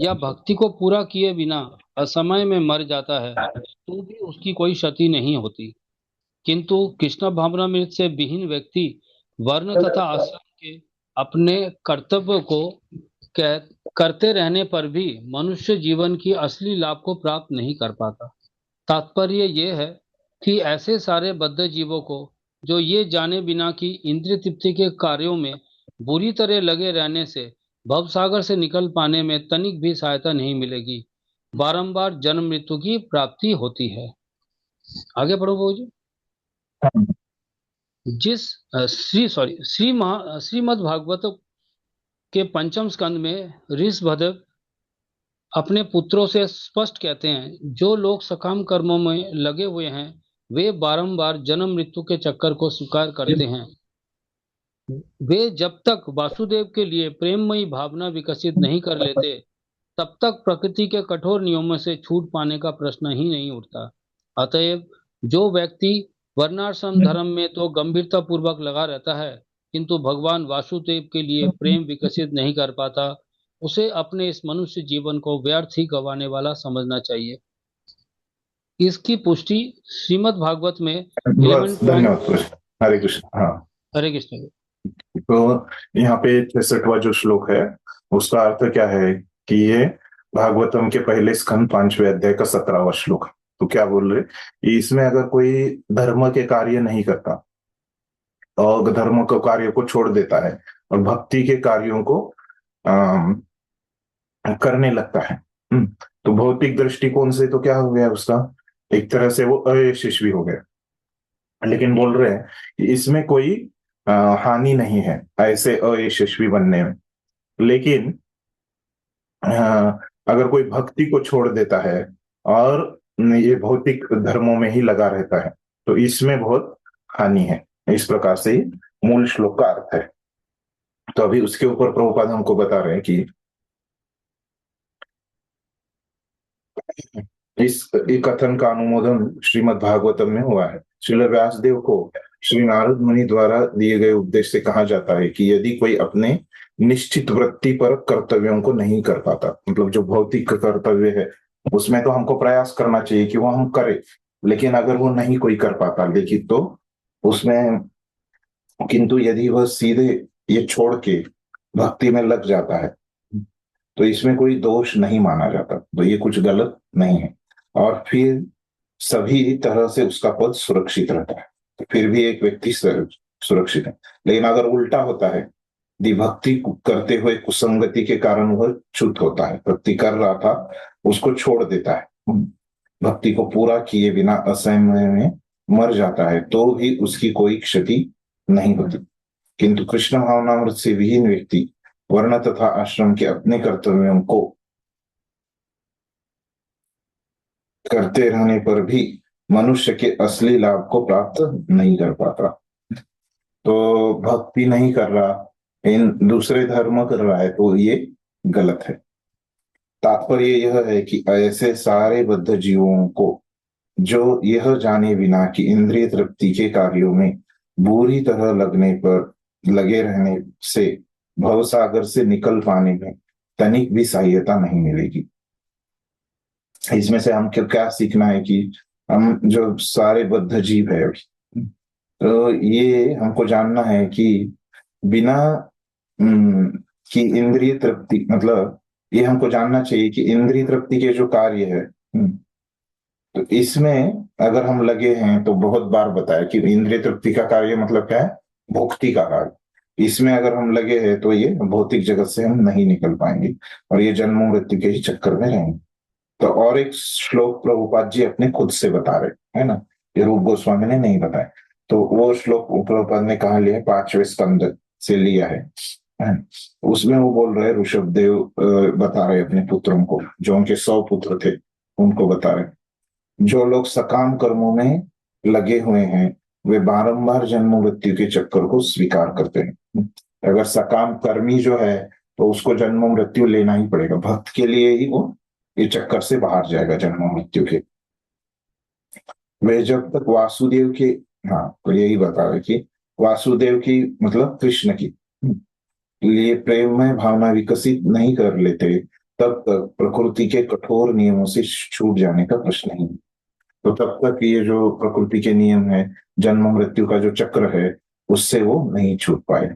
C: या भक्ति को पूरा किए बिना असमय में मर जाता है, तो भी उसकी कोई क्षति नहीं होती। किंतु कृष्ण भावनामृत से विहीन व्यक्ति वर्ण तथा आश्रम के अपने कर्तव्य को करते रहने पर भी मनुष्य जीवन की असली लाभ को प्राप्त नहीं कर पाता। तात्पर्य यह है कि ऐसे सारे बद्ध जीवों को जो ये जाने बिना कि इंद्रिय तृप्ति के कार्यों में बुरी तरह लगे रहने से भवसागर से निकल पाने में तनिक भी सहायता नहीं मिलेगी। बारंबार जन्म मृत्यु की प्राप्ति होती है। आगे पढ़ो बाबू जी। जिस श्रीमद् भागवत के पंचम स्कंद में ऋषभदेव अपने पुत्रों से स्पष्ट कहते हैं, जो लोग सकाम कर्मों में लगे हुए हैं वे बारंबार जन्म मृत्यु के चक्कर को स्वीकार करते हैं। वे जब तक वासुदेव के लिए प्रेममयी भावना विकसित नहीं कर लेते तब तक प्रकृति के कठोर नियमों से छूट पाने का प्रश्न ही नहीं उठता। अतएव जो व्यक्ति वर्णाश्रम धर्म में तो गंभीरता पूर्वक लगा रहता है किंतु भगवान वासुदेव के लिए प्रेम विकसित नहीं कर पाता, उसे अपने इस मनुष्य जीवन को व्यर्थ ही गंवाने वाला समझना चाहिए। इसकी पुष्टि श्रीमद् भागवत में 11
A: धन्यवाद। हरे कृष्ण। हाँ,
C: हरे कृष्ण।
A: तो यहाँ पे 63वां जो श्लोक है उसका अर्थ क्या है कि ये भागवतम के पहले स्कंद 5वें अध्याय का 17वां श्लोक है। तो क्या बोल रहे, इसमें अगर कोई धर्म के कार्य नहीं करता और धर्म के कार्य को छोड़ देता है और भक्ति के कार्यों को करने लगता है, तो भौतिक दृष्टिकोण से तो क्या हो गया उसका, एक तरह से वो अयशस्वी हो गया। लेकिन बोल रहे हैं कि इसमें कोई हानि नहीं है ऐसे अयशस्वी बनने में। लेकिन अगर कोई भक्ति को छोड़ देता है और ये भौतिक धर्मों में ही लगा रहता है तो इसमें बहुत हानि है। इस प्रकार से ही मूल श्लोक का अर्थ है। तो अभी उसके ऊपर प्रभुपाद हमको बता रहे हैं कि इस कथन का अनुमोदन श्रीमद् भागवतम में हुआ है। श्रील व्यासदेव को श्री नारद मुनि द्वारा दिए गए उपदेश से कहा जाता है कि यदि कोई अपने निश्चित वृत्ति पर कर्तव्यों को नहीं कर पाता, मतलब जो भौतिक कर्तव्य है उसमें तो हमको प्रयास करना चाहिए कि वो हम करें, लेकिन अगर वो नहीं कोई कर पाता लेकिन तो उसमें, किंतु यदि वह सीधे ये छोड़ के भक्ति में लग जाता है तो इसमें कोई दोष नहीं माना जाता, तो ये कुछ गलत नहीं है और फिर सभी तरह से उसका पद सुरक्षित रहता है। तो फिर भी एक व्यक्ति सुरक्षित है। लेकिन अगर उल्टा होता है, भक्ति करते हुए कुसंगति के कारण वह च्युत होता है, भक्ति कर रहा था उसको छोड़ देता है, भक्ति को पूरा किए बिना असमय में मर जाता है तो भी उसकी कोई क्षति नहीं होती। किंतु कृष्ण भावनामृत से विहीन व्यक्ति वर्ण तथा आश्रम के अपने कर्तव्यों को करते रहने पर भी मनुष्य के असली लाभ को प्राप्त नहीं कर पाता। तो भक्ति नहीं कर रहा, इन दूसरे धर्म कर रहा है तो ये गलत है। तात्पर्य यह है कि ऐसे सारे बद्ध जीवों को जो यह जाने बिना कि इंद्रिय तृप्ति के कार्यों में बुरी तरह लगे रहने से भवसागर से निकल पाने में तनिक भी सहायता नहीं मिलेगी। इसमें से हम क्या सीखना है कि हम जो सारे बद्ध जीव है तो ये हमको जानना है कि बिना कि इंद्रिय तृप्ति, मतलब ये हमको जानना चाहिए कि इंद्रिय तृप्ति के जो कार्य है तो इसमें अगर हम लगे हैं तो बहुत बार बताया कि इंद्रिय तृप्ति का कार्य मतलब क्या है, भुक्ति का कार्य। इसमें अगर हम लगे हैं तो ये भौतिक जगत से हम नहीं निकल पाएंगे और ये जन्म मृत्यु के ही चक्कर में रहेंगे। तो और एक श्लोक प्रभुपाद जी अपने खुद से बता रहे है ना, ये रूप गोस्वामी ने नहीं बताया। तो वो श्लोक प्रभुपाद ने कहा लिया है 5वें स्कंद से लिया है। उसमें वो बोल रहे ऋषभदेव बता रहे अपने पुत्रों को, जो उनके 100 पुत्र थे उनको बता रहे, जो लोग सकाम कर्मों में लगे हुए हैं वे बारंबार जन्म मृत्यु के चक्कर को स्वीकार करते हैं। अगर सकाम कर्मी जो है तो उसको जन्म मृत्यु लेना ही पड़ेगा, भक्त के लिए ही वो ये चक्कर से बाहर जाएगा जन्म मृत्यु के। वे जब तक वासुदेव के, हाँ तो यही बता रहे कि वासुदेव की मतलब कृष्ण की लिए प्रेम में भावना विकसित नहीं कर लेते तब तक प्रकृति के कठोर नियमों से छूट जाने का प्रश्न नहीं। तो तब तक ये जो प्रकृति के नियम है, जन्म मृत्यु का जो चक्र है, उससे वो नहीं छूट पाए।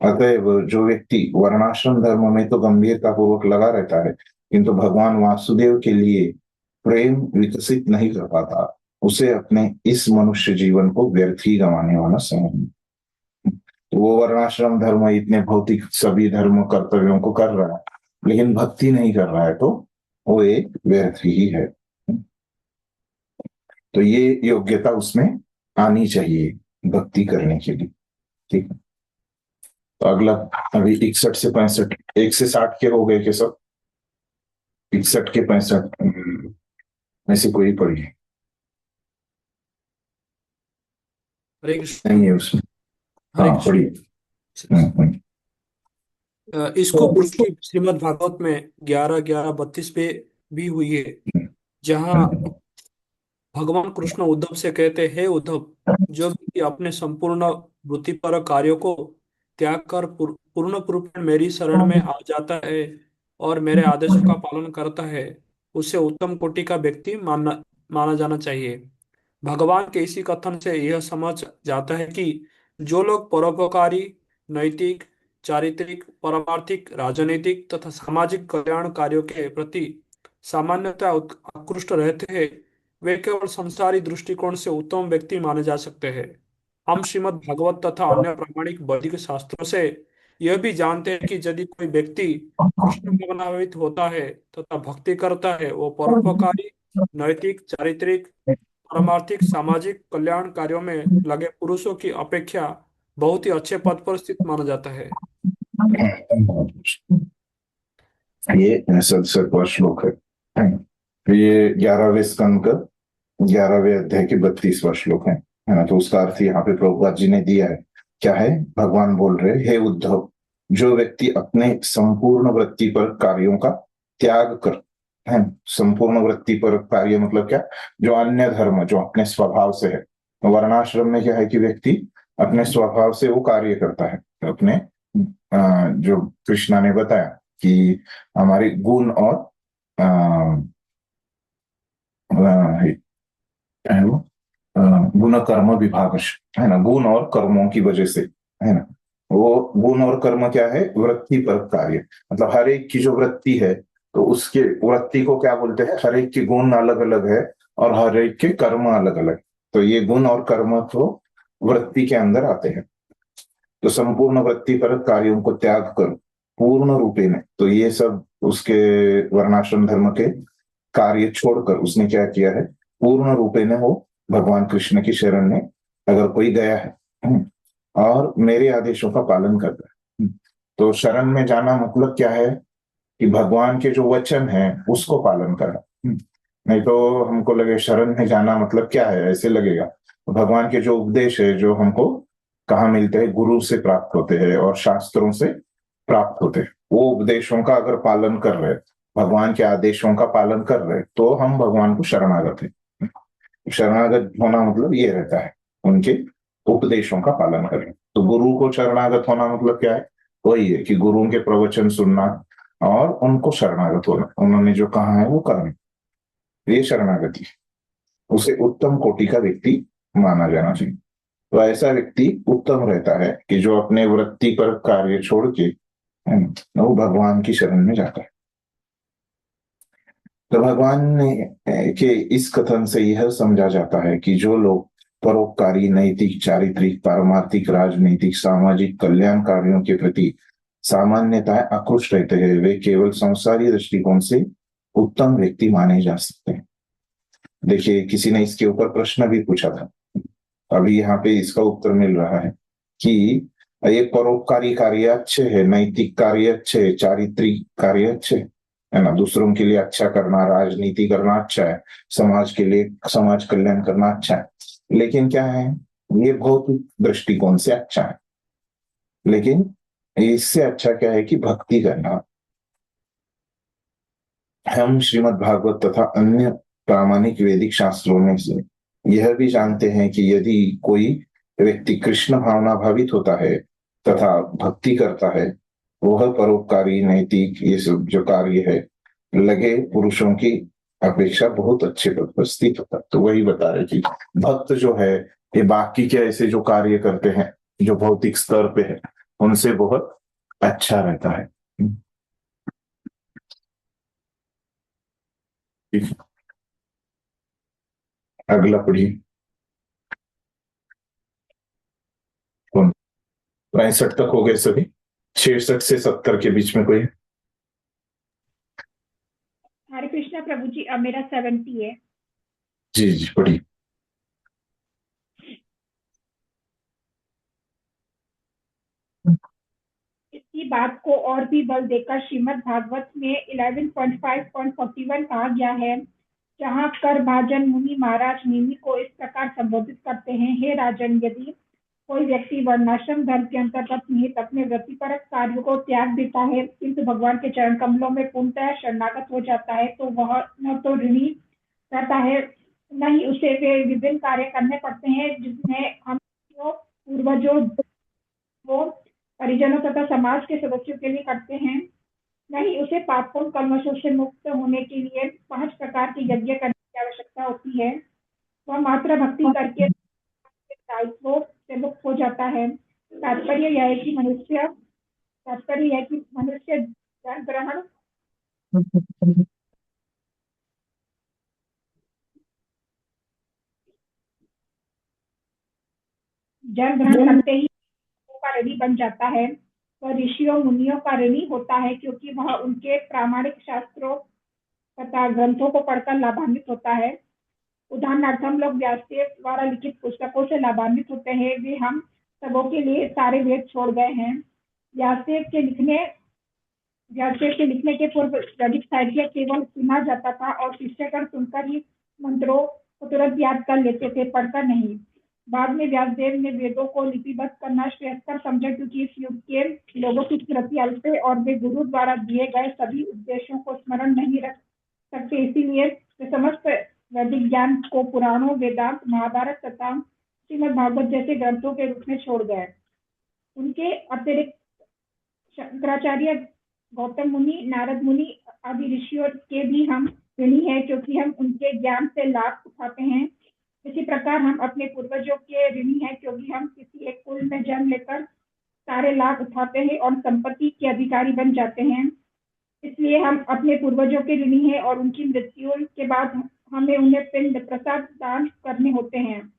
A: अतएव जो व्यक्ति वर्णाश्रम धर्म में तो गंभीरता पूर्वक लगा रहता है किंतु भगवान वासुदेव के लिए प्रेम विकसित नहीं कर पाता, उसे अपने इस मनुष्य जीवन को व्यर्थ ही गंवाने वाला समझना। तो वो वर्णाश्रम धर्म इतने भौतिक सभी धर्म कर्तव्यों को कर रहा है, लेकिन भक्ति नहीं कर रहा है, तो वो एक व्यर्थ ही है। तो ये योग्यता उसमें आनी चाहिए भक्ति करने के लिए। ठीक है, तो अगला अभी 61 से 65, 1 से 60 के हो गए के सब, 61 के 65 में से कोई पढ़िए।
I: हरे कृष्ण।
A: नहीं है उसमें,
I: हरे
A: हाँ
I: कृष्ण।
A: पढ़िए।
I: इसको पुष्टि श्रीमद् भागवत में 11:11-32 पे भी हुई है, जहाँ भगवान कृष्ण उद्धव से कहते हैं, हे उद्धव, जो व्यक्ति अपने संपूर्ण वृत्तिपर कार्यों को त्याग कर पूर्ण रूप में मेरी शरण में आ जाता है और मेरे आदेशों का पालन करता है, उसे उत्तम कोटि का व्यक्ति माना जाना चाहिए। भगवान के इसी कथन से यह समझ जाता है कि जो लोग परोपकारी, नैतिक, चारित्रिक, परमार्थिक, राजनीतिक तथा सामाजिक कल्याण कार्यों के प्रति सामान्यतः आकृष्ट रहते हैं, वे केवल संसारी दृष्टिकोण से उत्तम व्यक्ति माने जा सकते हैं। हम श्रीमद् भागवत तथा अन्य प्रामाणिक वैदिक शास्त्रों से यह भी जानते हैं कि यदि कोई व्यक्ति कृष्ण भावनान्वित होता है तथा भक्ति करता है, वो परोपकारी, नैतिक, चारित्रिक, परमार्थिक, सामाजिक कल्याण कार्यों में लगे पुरुषों की अपेक्षा बहुत ही अच्छे पद पर स्थित माना जाता है।
A: ये 67वां श्लोक है। ये 11वें स्कंद का 11वें अध्याय के 32वां श्लोक है ना। तो उसका अर्थ यहाँ पे प्रभुपाद जी ने दिया है। क्या है? भगवान बोल रहे, हे उद्धव, जो व्यक्ति अपने संपूर्ण वृत्ति पर कार्यों का त्याग कर, है संपूर्ण वृत्ति पर कार्य मतलब क्या? जो अन्य धर्म जो अपने स्वभाव से है। वर्णाश्रम में क्या है कि व्यक्ति अपने स्वभाव से वो कार्य करता है, अपने जो कृष्णा ने बताया कि हमारे गुण और गुण कर्म विभाग है ना, गुण और कर्मों की वजह से, है ना। वो गुण और कर्म क्या है? वृत्ति पर कार्य, मतलब हर एक की जो वृत्ति है, तो उसके वृत्ति को क्या बोलते हैं? हर एक के गुण अलग अलग है और हर एक के कर्म अलग अलग। तो ये गुण और कर्म तो वृत्ति के अंदर आते हैं। तो संपूर्ण वृत्ति पर कार्यों को त्याग कर पूर्ण रूपे में, तो ये सब उसके वर्णाश्रम धर्म के कार्य छोड़कर उसने क्या किया है? पूर्ण रूपे में वो भगवान कृष्ण की शरण में अगर कोई गया है और मेरे आदेशों का पालन करता है, तो शरण में जाना मतलब क्या है? कि भगवान के जो वचन है उसको पालन करना। नहीं तो हमको लगे शरण में जाना मतलब क्या है, ऐसे लगेगा। भगवान के जो उपदेश है, जो हमको कहाँ मिलते हैं? गुरु से प्राप्त होते हैं और शास्त्रों से प्राप्त होते हैं। वो उपदेशों का अगर पालन कर रहे, भगवान के आदेशों का पालन कर रहे, तो हम भगवान को शरणागत है। शरणागत होना मतलब ये रहता है, उनके उपदेशों का पालन करें। तो गुरु को शरणागत होना मतलब क्या है? वही है कि गुरुओं के प्रवचन सुनना और उनको शरणागत होना, उन्होंने जो कहा है वो करना, ये शरणागति है। उसे उत्तम कोटि का व्यक्ति माना जाना चाहिए। तो ऐसा व्यक्ति उत्तम रहता है कि जो अपने वृत्ति पर कार्य छोड़ के वो भगवान की शरण में जाता है। तो भगवान ने के इस कथन से यह समझा जाता है कि जो लोग परोपकारी, नैतिक, चारित्रिक, पारमार्थिक, राजनीतिक, सामाजिक कल्याण कार्यों के प्रति सामान्यतः आकृष्ट रहते हैं, वे केवल संसारी दृष्टिकोण से उत्तम व्यक्ति माने जा सकते हैं। देखिए, किसी ने इसके ऊपर प्रश्न भी पूछा था, अभी यहाँ पे इसका उत्तर मिल रहा है कि ये परोपकारी कार्य अच्छे है, नैतिक कार्य अच्छे है, चारित्रिक कार्य अच्छे है ना, दूसरों के लिए अच्छा करना, राजनीति करना अच्छा है, समाज के लिए समाज कल्याण करना अच्छा है। लेकिन क्या है? ये भौतिक दृष्टिकोण से अच्छा है, लेकिन इससे अच्छा क्या है कि भक्ति करना। हम श्रीमद् भागवत तथा अन्य प्रामाणिक वैदिक शास्त्रों में से यह भी जानते हैं कि यदि कोई व्यक्ति कृष्ण भावना भावित होता है तथा भक्ति करता है, वह परोपकारी, नैतिक, ये सब जो कार्य है लगे पुरुषों की अपेक्षा बहुत अच्छे पद पर स्थित होता है। तो वही बता रहे कि भक्त जो है ये बाकी के ऐसे जो कार्य करते हैं जो भौतिक स्तर पे है, उनसे बहुत अच्छा रहता है। अगला पढ़िए। कौन? 63 तक हो गए सभी, 66 से 70 के बीच में कोई?
J: हरे कृष्णा प्रभु जी, अब मेरा 70 है।
A: जी जी पढ़िए।
J: इसकी बात को और भी बल देकर श्रीमद् भागवत में 11.5.41 कहा गया है, जहाँ कर भाजन मुनि महाराज निमि को इस प्रकार संबोधित करते हैं, हे राजन, यदि कोई व्यक्ति वर्णाश्रम धर्म के अंतर्गत निहित अपने वृत्तिपरक कार्यों को त्याग देता है, किंतु भगवान के चरण कमलों में पूर्णतः शरणागत हो जाता है, तो वह न तो ऋणी रहता है, न ही उसे वे विभिन्न कार्य करने पड़ते हैं जिसमें हम पूर्वजों वो परिजनों तथा समाज के सदस्यों के लिए करते हैं, न ही उसे पापों कलमशों से मुक्त होने के लिए 5 प्रकार के यज्ञ करने की आवश्यकता होती है। वह मात्र भक्ति करके दायित्व से मुक्त हो जाता है। तात्पर्य यह है कि मनुष्य जल ग्रहण करते ही का ऋणी बन जाता है। वह ऋषियों मुनियों का ऋणी होता है, क्योंकि वह उनके प्रामाणिक शास्त्रों तथा ग्रंथों को पढ़कर लाभान्वित होता है। उदाहरणार्थ, हम लोग व्यासदेव द्वारा लिखित पुस्तकों से लाभान्वित होते हैं। वे हम सबों के लिए सारे वेद छोड़ गए हैं। व्यासदेव के लिखने के पूर्व वैदिक साहित्य केवल सुना जाता था और शिष्यगण सुनकर ही मंत्रों को तुरंत याद कर लेते थे, पढ़कर नहीं। बाद में व्यासदेव ने वेदों को लिपिबद्ध करना श्रेयस्कर समझा, क्योंकि इस युग के लोगों की स्मृति अल्प है और वे गुरु द्वारा दिए गए सभी उपदेशों को स्मरण नहीं रख सकते। इसीलिए वे समस्त वैदिक ज्ञान को पुराणों, वेदांत, महाभारत तथा श्रीमद् भागवत जैसे ग्रंथों के रूप में छोड़ गए। उनके अतिरिक्त शंकराचार्य, गौतम मुनि, नारद मुनि आदि ऋषियों के भी हम ऋणी हैं, क्योंकि हम उनके ज्ञान से लाभ उठाते हैं। इसी प्रकार हम अपने पूर्वजों के ऋणी हैं, क्योंकि हम किसी एक कुल में जन्म लेकर सारे लाभ उठाते हैं और संपत्ति के अधिकारी बन जाते हैं। इसलिए हम अपने पूर्वजों के ऋणी हैं और उनकी मृत्यु के बाद हमें उन्हें पिंड प्रसाद दान करने होते हैं।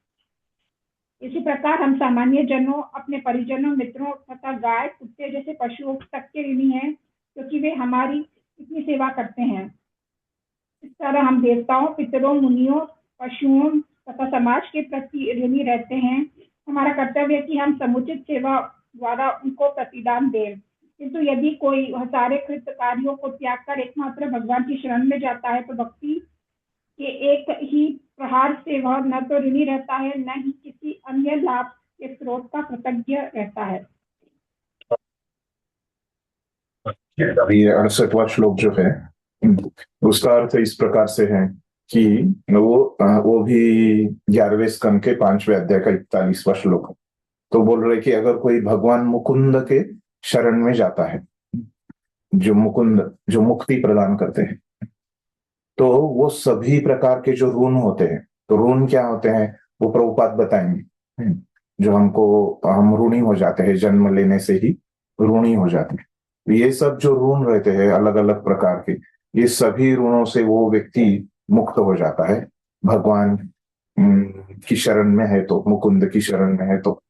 J: इसी प्रकार हम सामान्य जनों, अपने परिजनों, मित्रों तथा गाय, कुत्ते जैसे पशुओं तक के ऋणी हैं, क्योंकि वे हमारी इतनी सेवा करते हैं। इस तरह हम देवताओं, पितरों, मुनियों, पशुओं तथा समाज के प्रति ऋणी रहते हैं। हमारा कर्तव्य है कि हम समुचित सेवा द्वारा उनको प्रतिदान दें। किंतु यदि कोई सारे कृत कार्यों को त्याग कर एकमात्र भगवान की शरण में जाता है, तो भक्ति के एक ही प्रहार से वह न तो ऋणी रहता है, न ही किसी अन्य लाभ के स्रोत का कृतज्ञ रहता है।
A: अभी 68वां श्लोक जो है उसका अर्थ इस प्रकार से है कि वो भी 11वें स्कंद के 5वें अध्याय का 41वां श्लोक है। तो बोल रहे कि अगर कोई भगवान मुकुंद के शरण में जाता है, जो मुक्ति प्रदान करते हैं, तो वो सभी प्रकार के जो ऋण होते हैं, तो ऋण क्या होते हैं वो प्रभुपाद बताएंगे। जो हम ऋणी हो जाते हैं, जन्म लेने से ही ऋणी हो जाते हैं। ये सब जो ऋण रहते हैं अलग अलग प्रकार के, ये सभी ऋणों से वो व्यक्ति मुक्त हो जाता है भगवान की शरण में है, तो मुकुंद की शरण में है। तो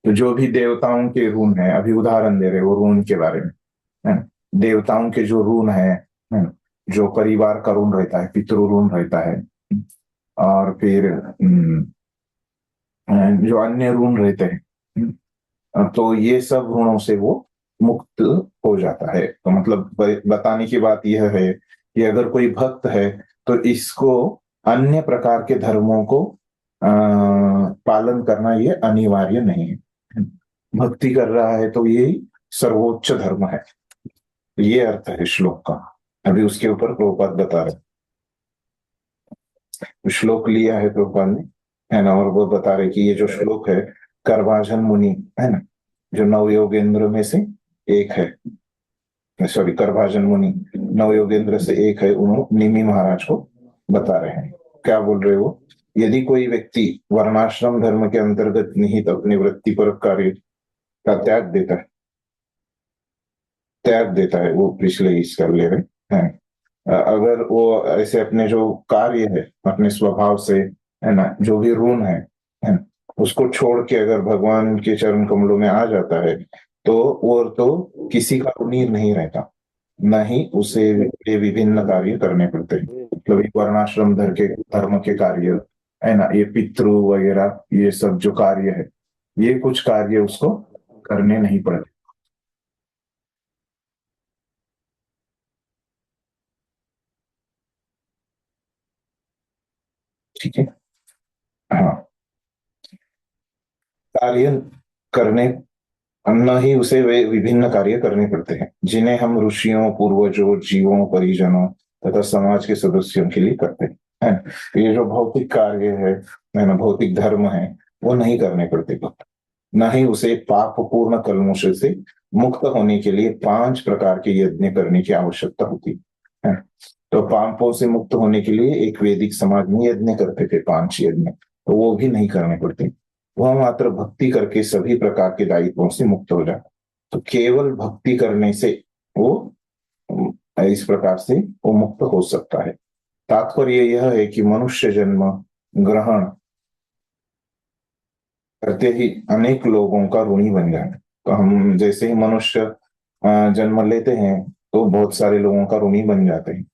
A: जो भी देवताओं के ऋण है, अभी उदाहरण दे रहे वो ऋण के बारे में है। देवताओं के जो ऋण है, जो परिवार का ऋण रहता है, पितृ ऋण रहता है, और फिर जो अन्य ऋण रहते हैं, तो ये सब ऋणों से वो मुक्त हो जाता है। तो मतलब बताने की बात यह है कि अगर कोई भक्त है तो इसको अन्य प्रकार के धर्मों को पालन करना ये अनिवार्य नहीं है। भक्ति कर रहा है तो ये सर्वोच्च धर्म है। ये अर्थ है श्लोक का। अभी उसके ऊपर प्रभुपाद बता रहे, श्लोक लिया है प्रभुपाद ने, है ना, और वो बता रहे कि ये जो श्लोक है करभाजन मुनि है ना, जो नवयोगेंद्र में से एक है, सॉरी करभाजन मुनि नवयोगेंद्र से एक है, उन्होंने निमि महाराज को बता रहे हैं। क्या बोल रहे हो? यदि कोई व्यक्ति वर्णाश्रम धर्म के अंतर्गत निहित अपने वृत्तिपरक कार्य का त्याग देता है, वो पिछले इसका ले रहे हैं। अगर वो ऐसे अपने जो कार्य है, अपने स्वभाव से, है ना, जो भी ऋण है उसको छोड़ के अगर भगवान के चरण कमलों में आ जाता है तो वो तो किसी का ऋणी नहीं रहता, न ही उसे ये विभिन्न कार्य करने पड़ते हैं। मतलब एक वर्णाश्रम धर्म के कार्य है ना, ये पितृ वगैरह ये सब जो कार्य है, ये कुछ कार्य उसको करने नहीं पड़ते। ठीक है, हाँ, कार्य करने न ही उसे वे विभिन्न कार्य करने पड़ते हैं जिन्हें हम ऋषियों, पूर्वजों, जीवों, परिजनों तथा समाज के सदस्यों के लिए करते हैं। ये जो भौतिक कार्य है ना, भौतिक धर्म है, वो नहीं करने पड़ते, न ही उसे पाप पूर्ण कल्मों से मुक्त होने के लिए 5 प्रकार के यज्ञ करने की आवश्यकता होती है। तो पापों से मुक्त होने के लिए एक वैदिक समाज में यज्ञ करते थे, 5 यज्ञ, तो वो भी नहीं करने पड़ते। वह मात्र भक्ति करके सभी प्रकार के दायित्वों से मुक्त हो जाता। तो केवल भक्ति करने से वो इस प्रकार से वो मुक्त हो सकता है। तात्पर्य यह है कि मनुष्य जन्म ग्रहण करते ही अनेक लोगों का ऋणी बन जाए। तो हम जैसे ही मनुष्य जन्म लेते हैं तो बहुत सारे लोगों का ऋणी बन जाते हैं।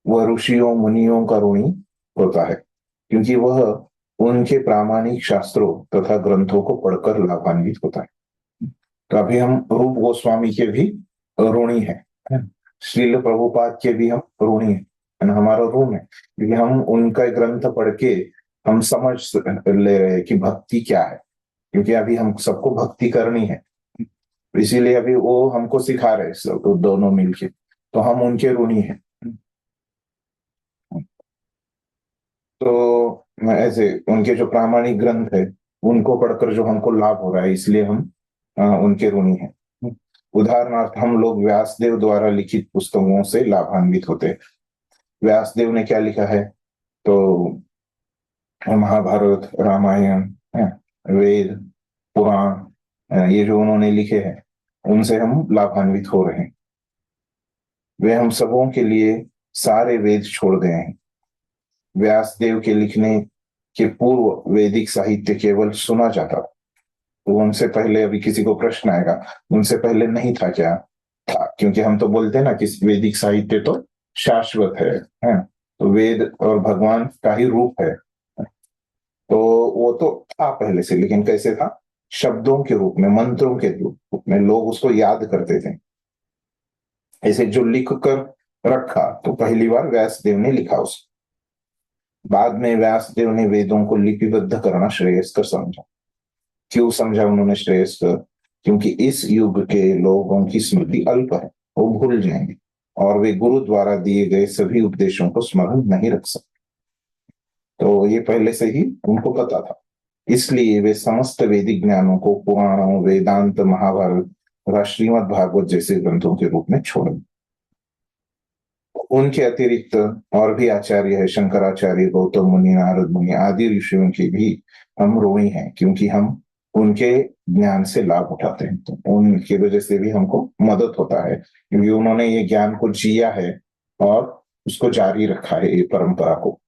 A: वह ऋषियों मुनियों का ऋणी होता है क्योंकि वह उनके प्रामाणिक शास्त्रों तथा ग्रंथों को पढ़कर लाभान्वित होता है। तो अभी हम रूप गोस्वामी के भी ऋणी हैं, श्रील प्रभुपाद के भी हम ऋणी हैं, हमारा ऋण है क्योंकि हम उनका ग्रंथ पढ़ के हम समझ ले रहे हैं कि भक्ति क्या है, क्योंकि अभी हम सबको भक्ति करनी है, इसीलिए अभी वो हमको सिखा रहे सब तो दोनों मिलके, तो हम उनके ऋणी हैं। तो ऐसे उनके जो प्रामाणिक ग्रंथ है उनको पढ़कर जो हमको लाभ हो रहा है, इसलिए हम उनके ऋणी हैं। उदाहरणार्थ हम लोग व्यासदेव द्वारा लिखित पुस्तकों से लाभान्वित होते हैं। व्यासदेव ने क्या लिखा है, तो महाभारत, रामायण, वेद, पुराण, ये जो उन्होंने लिखे हैं उनसे हम लाभान्वित हो रहे हैं। वे हम सबों के लिए सारे वेद छोड़ गए हैं। व्यासदेव के लिखने के पूर्व वैदिक साहित्य केवल सुना जाता था, तो उनसे पहले, अभी किसी को प्रश्न आएगा, उनसे पहले नहीं था क्या? था, क्योंकि हम तो बोलते हैं ना कि वैदिक साहित्य तो शाश्वत है, तो वेद और भगवान का ही रूप है, तो वो तो था पहले से, लेकिन कैसे था? शब्दों के रूप में, मंत्रों के रूप में, लोग उसको याद करते थे। ऐसे जो लिख कर रखा, तो पहली बार व्यासदेव ने लिखा उसे। बाद में व्यासदेव ने वेदों को लिपिबद्ध करना श्रेयस्कर समझा। क्यों समझा उन्होंने श्रेयस्कर? क्योंकि इस युग के लोगों की स्मृति अल्प है, वो भूल जाएंगे और वे गुरु द्वारा दिए गए सभी उपदेशों को स्मरण नहीं रख सकते। तो ये पहले से ही उनको पता था, इसलिए वे समस्त वैदिक ज्ञानों को पुराणों, वेदांत, महाभारत, श्रीमद् भागवत जैसे ग्रंथों के रूप में छोड़। उनके अतिरिक्त और भी आचार्य है, शंकराचार्य, गौतम मुनि, नारद मुनि आदि ऋषियों की भी हम ऋणी हैं, क्योंकि हम उनके ज्ञान से लाभ उठाते हैं। तो उनकी वजह से भी हमको मदद होता है, क्योंकि उन्होंने ये ज्ञान को जिया है और उसको जारी रखा है, ये परंपरा को।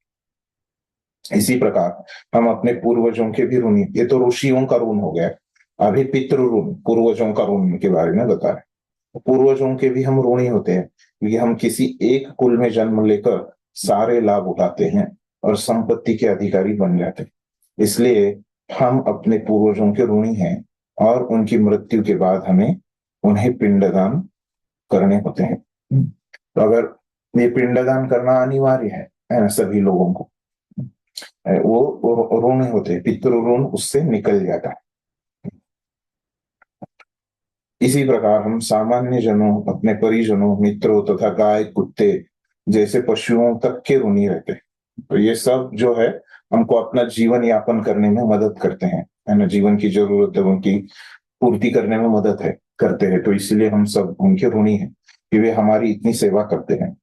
A: इसी प्रकार हम अपने पूर्वजों के भी ऋणी। ये तो ऋषियों का ऋण हो गया, अभी पितृ ऋण, पूर्वजों का ऋण के बारे में बता रहे। पूर्वजों के भी हम ऋणी होते हैं, क्योंकि हम किसी एक कुल में जन्म लेकर सारे लाभ उठाते हैं और संपत्ति के अधिकारी बन जाते हैं। इसलिए हम अपने पूर्वजों के ऋणी हैं और उनकी मृत्यु के बाद हमें उन्हें पिंडदान करने होते हैं। तो अगर ये पिंडदान करना अनिवार्य है ना सभी लोगों को, वो ऋण होते हैं, पितृ ऋण उससे निकल जाता है। इसी प्रकार हम सामान्य जनों, अपने परिजनों, मित्रों तथा गाय, कुत्ते जैसे पशुओं तक के ऋणी रहते हैं। तो ये सब जो है हमको अपना जीवन यापन करने में मदद करते हैं, है ना, जीवन की जरूरतों की पूर्ति करने में मदद करते हैं। तो इसलिए हम सब उनके ऋणी हैं कि वे हमारी इतनी सेवा करते हैं।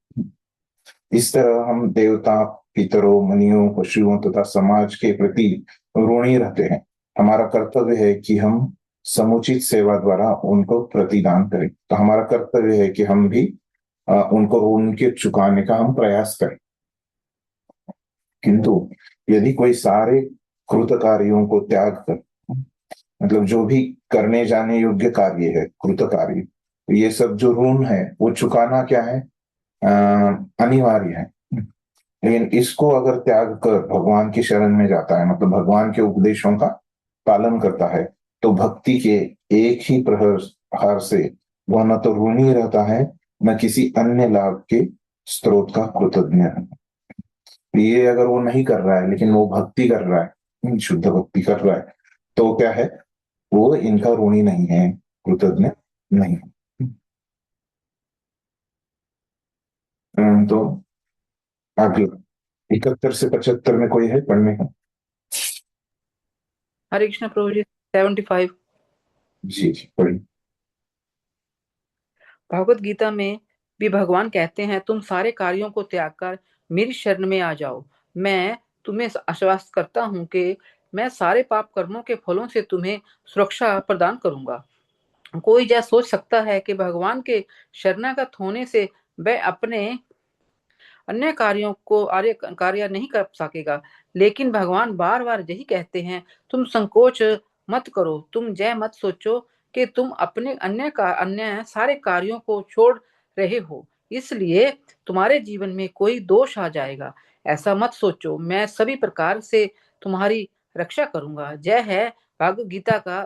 A: इस तरह हम देवता, पितरों, मुनियों, पशुओं तथा समाज के प्रति ऋणी रहते हैं। हमारा कर्तव्य है कि हम समुचित सेवा द्वारा उनको प्रतिदान करें। तो हमारा कर्तव्य है कि हम भी उनको ऋण के चुकाने का हम प्रयास करें। किंतु यदि कोई सारे कृत कार्यों को त्याग कर, मतलब जो भी करने जाने योग्य कार्य है कृत कार्य, तो ये सब जो ऋण है वो चुकाना क्या है, अनिवार्य है। लेकिन इसको अगर त्याग कर भगवान की शरण में जाता है, मतलब भगवान के उपदेशों का पालन करता है, तो भक्ति के एक ही प्रहार से वह न तो ऋणी रहता है, न किसी अन्य लाभ के स्रोत का कृतज्ञ है। ये अगर वो नहीं कर रहा है लेकिन वो भक्ति कर रहा है, शुद्ध भक्ति कर रहा है, तो क्या है, वो इनका ऋणी नहीं है, कृतज्ञ नहीं है। तो आगे 71 से 75 में कोई है पढ़ने का?
K: हरे कृष्ण प्रभु जी। 75।
A: जी जी पढ़िए।
K: भगवत गीता में भी भगवान कहते हैं, तुम सारे कार्यों को त्याग कर मेरी शरण में आ जाओ। मैं तुम्हें आश्वस्त करता हूँ कि मैं सारे पाप कर्मों के फलों से तुम्हें सुरक्षा प्रदान करूंगा। कोई यह सोच सकता है कि भगवान के शरणागत होने से वह अपने अन्य कार्यों को कार्य नहीं कर सकेगा, लेकिन भगवान बार बार यही कहते हैं, तुम संकोच मत करो, तुम जय मत सोचो कि तुम अपने अन्य सारे कार्यों को छोड़ रहे हो, इसलिए तुम्हारे जीवन में कोई दोष आ जाएगा। ऐसा मत सोचो, मैं सभी प्रकार से तुम्हारी रक्षा करूंगा। जय है भगवद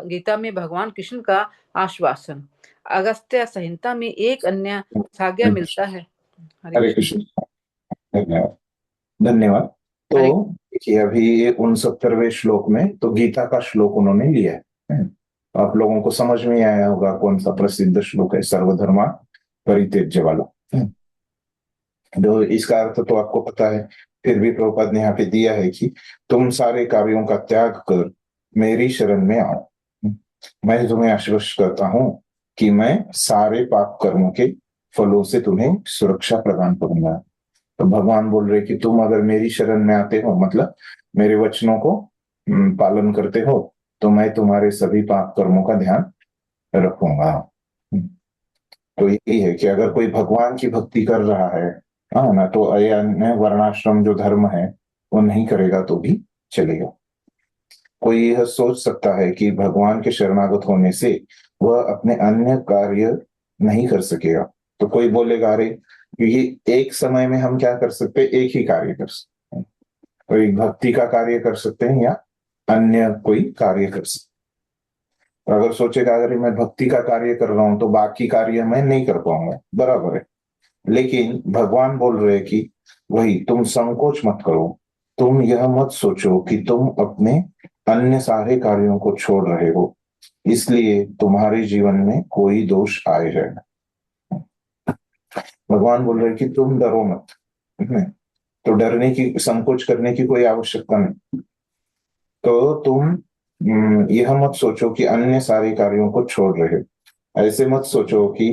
K: गीता में भगवान कृष्ण का आश्वासन। अगस्त्य संहिता में एक अन्य साज्ञा मिलता है।
A: हरे कृष्ण। धन्यवाद धन्यवाद। तो
K: हरे
A: देखिए अभी ये 69वें श्लोक में तो गीता का श्लोक उन्होंने लिया है। आप लोगों को समझ में आया होगा कौन सा प्रसिद्ध श्लोक है, सर्वधर्मा परित्यज्य वाला। तो इसका अर्थ तो आपको पता है, फिर भी प्रभुपाद ने यहाँ पे दिया है कि तुम सारे कार्यों का त्याग कर मेरी शरण में आओ। मैं तुम्हें आश्वस्त करता हूं कि मैं सारे पाप कर्मों के फलों से तुम्हें सुरक्षा प्रदान करूंगा। तो भगवान बोल रहे कि तुम अगर मेरी शरण में आते हो, मतलब मेरे वचनों को पालन करते हो, तो मैं तुम्हारे सभी पाप कर्मों का ध्यान रखूंगा। तो यही है कि अगर कोई भगवान की भक्ति कर रहा है, हाँ ना, तो अन्य वर्णाश्रम जो धर्म है वो नहीं करेगा तो भी चलेगा। कोई यह सोच सकता है कि भगवान के शरणागत होने से वह अपने अन्य कार्य नहीं कर सकेगा, तो कोई बोलेगा अरे क्योंकि एक समय में हम क्या कर सकते हैं, एक ही कार्य कर सकते हैं, तो एक भक्ति का कार्य कर सकते हैं या अन्य कोई कार्य कर सकते हैं। तो अगर सोचेगा अगर मैं भक्ति का कार्य कर रहा हूं तो बाकी कार्य मैं नहीं कर पाऊंगा, बराबर है। लेकिन भगवान बोल रहे कि वही तुम संकोच मत करो, तुम यह मत सोचो कि तुम अपने अन्य सारे कार्यों को छोड़ रहे हो, इसलिए तुम्हारे जीवन में कोई दोष आए जाएगा। भगवान बोल रहे कि तुम डरो मत, तो डरने की, संकोच करने की कोई आवश्यकता नहीं। तो तुम यह मत सोचो कि अन्य सारे कार्यों को छोड़ रहे हो, ऐसे मत सोचो कि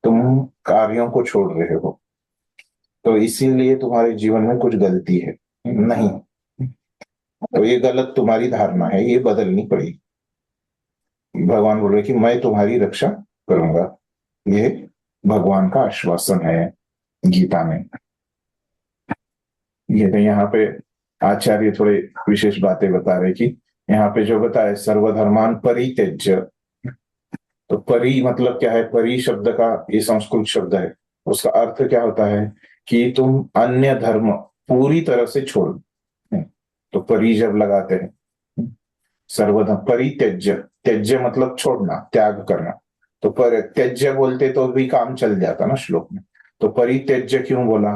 A: तुम कार्यों को छोड़ रहे हो तो इसीलिए तुम्हारे जीवन में कुछ गलती है, नहीं। तो ये गलत तुम्हारी धारणा है, ये बदलनी पड़ेगी। भगवान बोल रहे कि मैं तुम्हारी रक्षा करूंगा, ये भगवान का आश्वासन है गीता में। ये तो यहाँ पे आचार्य थोड़े विशेष बातें बता रहे कि यहाँ पे जो बताए सर्वधर्मान परित्यज्य, तो परि मतलब क्या है, परि शब्द का ये संस्कृत शब्द है, उसका अर्थ क्या होता है कि तुम अन्य धर्म पूरी तरह से छोड़। तो परि जब लगाते हैं सर्वधर्म परित्यज्य, त्यज्य मतलब छोड़ना, त्याग करना, तो पर त्यज्य बोलते तो भी काम चल जाता ना श्लोक में। तो परित्यज्य क्यों बोला,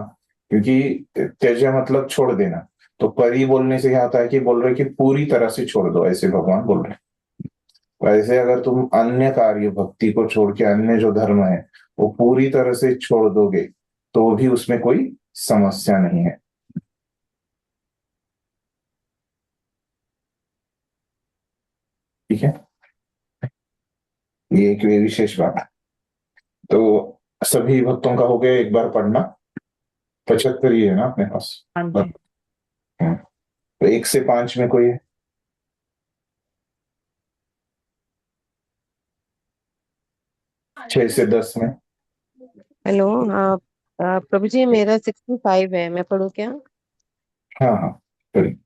A: क्योंकि त्यज्य मतलब छोड़ देना, तो परि बोलने से क्या होता है कि बोल रहे कि पूरी तरह से छोड़ दो, ऐसे भगवान बोल रहे। वैसे अगर तुम अन्य कार्य भक्ति को छोड़ के अन्य जो धर्म है वो पूरी तरह से छोड़ दोगे तो भी उसमें कोई समस्या नहीं है। ठीक है, ये एक विशेष बात है। तो सभी भक्तों का हो गया, एक बार पढ़ना। 75 ही है ना अपने पास?
K: हाँ जी।
A: तो 1 से 5 में कोई है? छह से 10 में?
L: हेलो। प्रभु जी मेरा 65 है, मैं पढ़ूं क्या?
A: हाँ हाँ पढ़िए।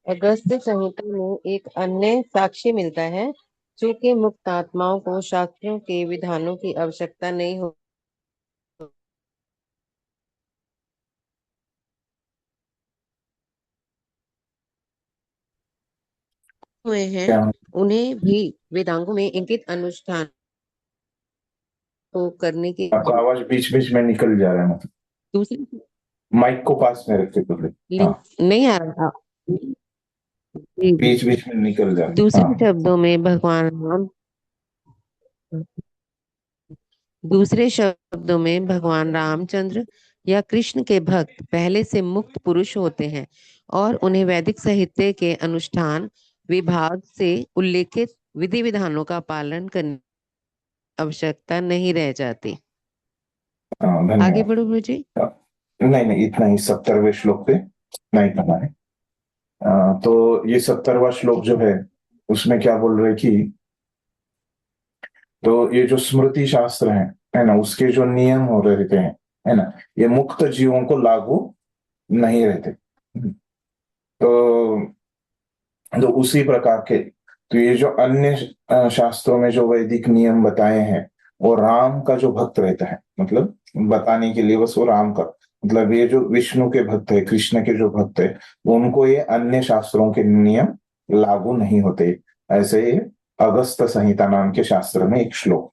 L: अगस्त्य संहिता में एक अन्य साक्ष्य मिलता है, जो कि मुक्त आत्माओं को शास्त्रों के विधानों की आवश्यकता नहीं हो हुए हैं,
A: क्या
L: उन्हें भी वेदांगों में इंगित अनुष्ठान को करने की
A: आपका आवाज बीच बीच में निकल जा रहा है, मतलब
L: दूसरी
A: माइक को पास में रख के बोले। हाँ,
L: नहीं आ रहा था। जी,
A: बीच बीच में निकल जा रहा है।
L: दूसरे
A: हाँ,
L: शब्दों में भगवान राम दूसरे शब्दों में भगवान रामचंद्र या कृष्ण के भक्त पहले से मुक्त पुरुष होते हैं और उन्हें वैदिक साहित्य के अनुष्ठान विभाग से उल्लेखित विधि विधानों का पालन करने की आवश्यकता नहीं रह जाती।
A: हाँ,
L: आगे
A: धन्यवाद।
L: बढ़ो गुरु जी।
A: नहीं नहीं, इतना ही 70वें श्लोक पे नहीं करना है। तो ये 70वां श्लोक जो है उसमें क्या बोल रहे कि तो ये जो स्मृति शास्त्र है ना, उसके जो नियम हो रहते हैं, है ना, ये मुक्त जीवों को लागू नहीं रहते। तो उसी प्रकार के तो ये जो अन्य शास्त्रों में जो वैदिक नियम बताए हैं, वो राम का जो भक्त रहता है, मतलब बताने के लिए बस वो राम का, मतलब ये जो विष्णु के भक्त है, कृष्ण के जो भक्त है, उनको ये अन्य शास्त्रों के नियम लागू नहीं होते। ऐसे ही अगस्त संहिता नाम के शास्त्र में एक श्लोक।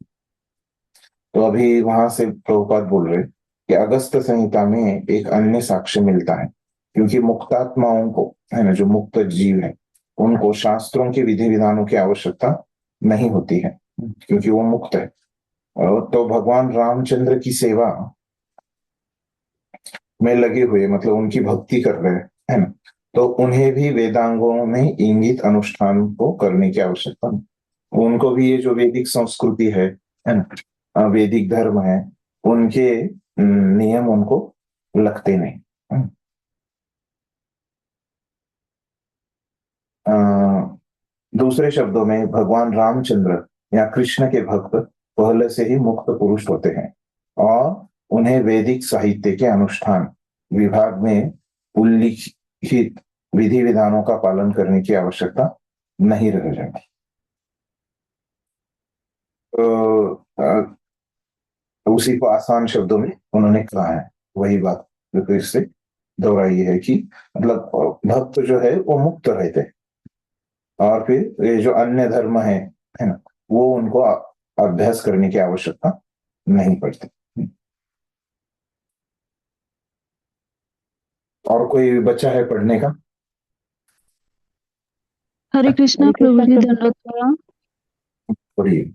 A: तो अभी वहां से प्रभुपाद बोल रहे कि अगस्त संहिता में एक अन्य साक्ष्य मिलता है, क्योंकि मुक्तात्माओं को, है ना, जो मुक्त जीव है, उनको शास्त्रों के विधि विधानों की आवश्यकता नहीं होती है, क्योंकि वो मुक्त है। और तो भगवान रामचंद्र की सेवा में लगे हुए, मतलब उनकी भक्ति कर रहे हैं, है ना, तो उन्हें भी वेदांगों में इंगित अनुष्ठान को करने की आवश्यकता नहीं। उनको भी ये जो वैदिक संस्कृति है ना, वैदिक धर्म है, उनके नियम उनको लगते नहीं। दूसरे शब्दों में भगवान रामचंद्र या कृष्ण के भक्त पहले से ही मुक्त पुरुष होते हैं और उन्हें वैदिक साहित्य के अनुष्ठान विभाग में उल्लिखित विधि विधानों का पालन करने की आवश्यकता नहीं रह जाती। तो उसी को आसान शब्दों में उन्होंने कहा है, वही बात जो फिर से दोहराई है कि मतलब भक्त जो है वो मुक्त रहते हैं और फिर ये जो अन्य धर्म है ना, वो उनको अभ्यास करने की आवश्यकता नहीं पड़ती। और कोई बच्चा है पढ़ने का?
M: हरे कृष्णा प्रभु जी, दंडवत प्रणाम।
A: पढ़िए।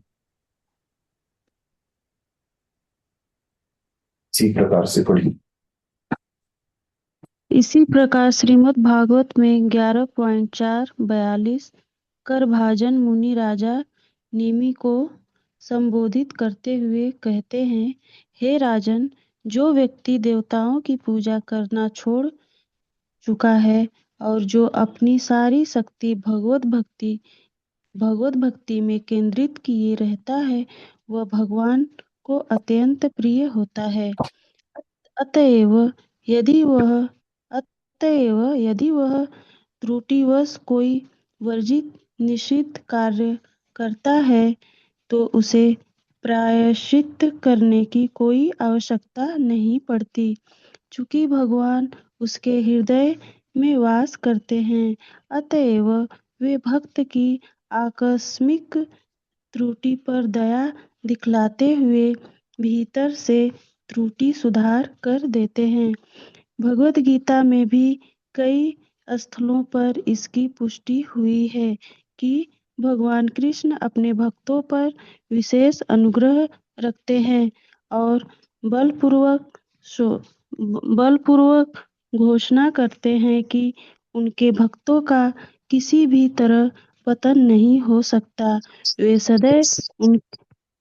A: इसी प्रकार से पढ़िए।
M: इसी प्रकार श्रीमद् भागवत में 11.442 कर भाजन मुनि राजा नेमि को संबोधित करते हुए कहते हैं, हे राजन, जो व्यक्ति देवताओं की पूजा करना छोड़ चुका है और जो अपनी सारी शक्ति भगवत भक्ति में केंद्रित किए रहता है, वह भगवान को अत्यंत प्रिय होता है। अतएव यदि वह त्रुटिवश कोई वर्जित निषिद्ध कार्य करता है तो उसे प्रायश्चित करने की कोई आवश्यकता नहीं पड़ती, चूंकि भगवान उसके हृदय में वास करते हैं। अतएव वे भक्त की आकस्मिक त्रुटि पर दया दिखलाते हुए भीतर से त्रुटि सुधार कर देते हैं। भगवद गीता में भी कई स्थलों पर इसकी पुष्टि हुई है कि भगवान कृष्ण अपने भक्तों पर विशेष अनुग्रह रखते हैं और बलपूर्वक घोषणा करते हैं कि उनके भक्तों का किसी भी तरह पतन नहीं हो सकता।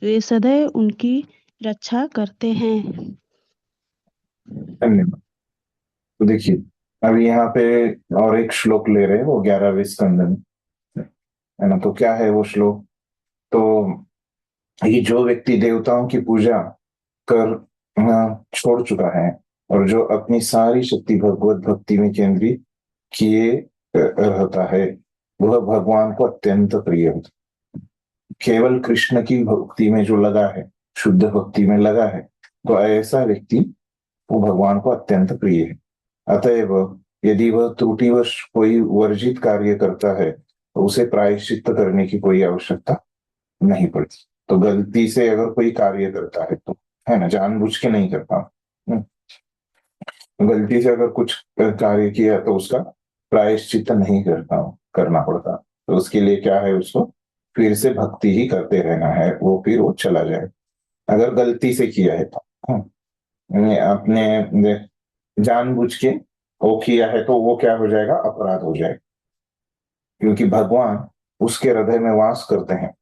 M: वे सदैव उनकी रक्षा करते हैं।
A: धन्यवाद। तो देखिए, अभी यहाँ पे और एक श्लोक ले रहे हैं, वो 11वें स्कंद में, है ना। तो क्या है वो श्लोक? तो ये जो व्यक्ति देवताओं की पूजा कर छोड़ चुका है और जो अपनी सारी शक्ति भगवत भक्ति में केंद्रित किए रहता है वह भगवान को अत्यंत प्रिय होता है। केवल कृष्ण की भक्ति में जो लगा है, शुद्ध भक्ति में लगा है, तो ऐसा व्यक्ति वो भगवान को अत्यंत प्रिय है। अतएव यदि वह त्रुटिवश कोई वर्जित कार्य करता है तो उसे प्रायश्चित करने की कोई आवश्यकता नहीं पड़ती। तो गलती से अगर कोई कार्य करता है तो, है ना, जानबूझ के नहीं करता, गलती से अगर कुछ कार्य किया तो उसका प्रायश्चित नहीं करना पड़ता। तो उसके लिए क्या है, उसको फिर से भक्ति ही करते रहना है, वो फिर वो चला जाए। अगर गलती से किया है तो, अपने जानबूझ के वो किया है तो वो क्या हो जाएगा, अपराध हो जाएगा, क्योंकि भगवान उसके हृदय में वास करते हैं।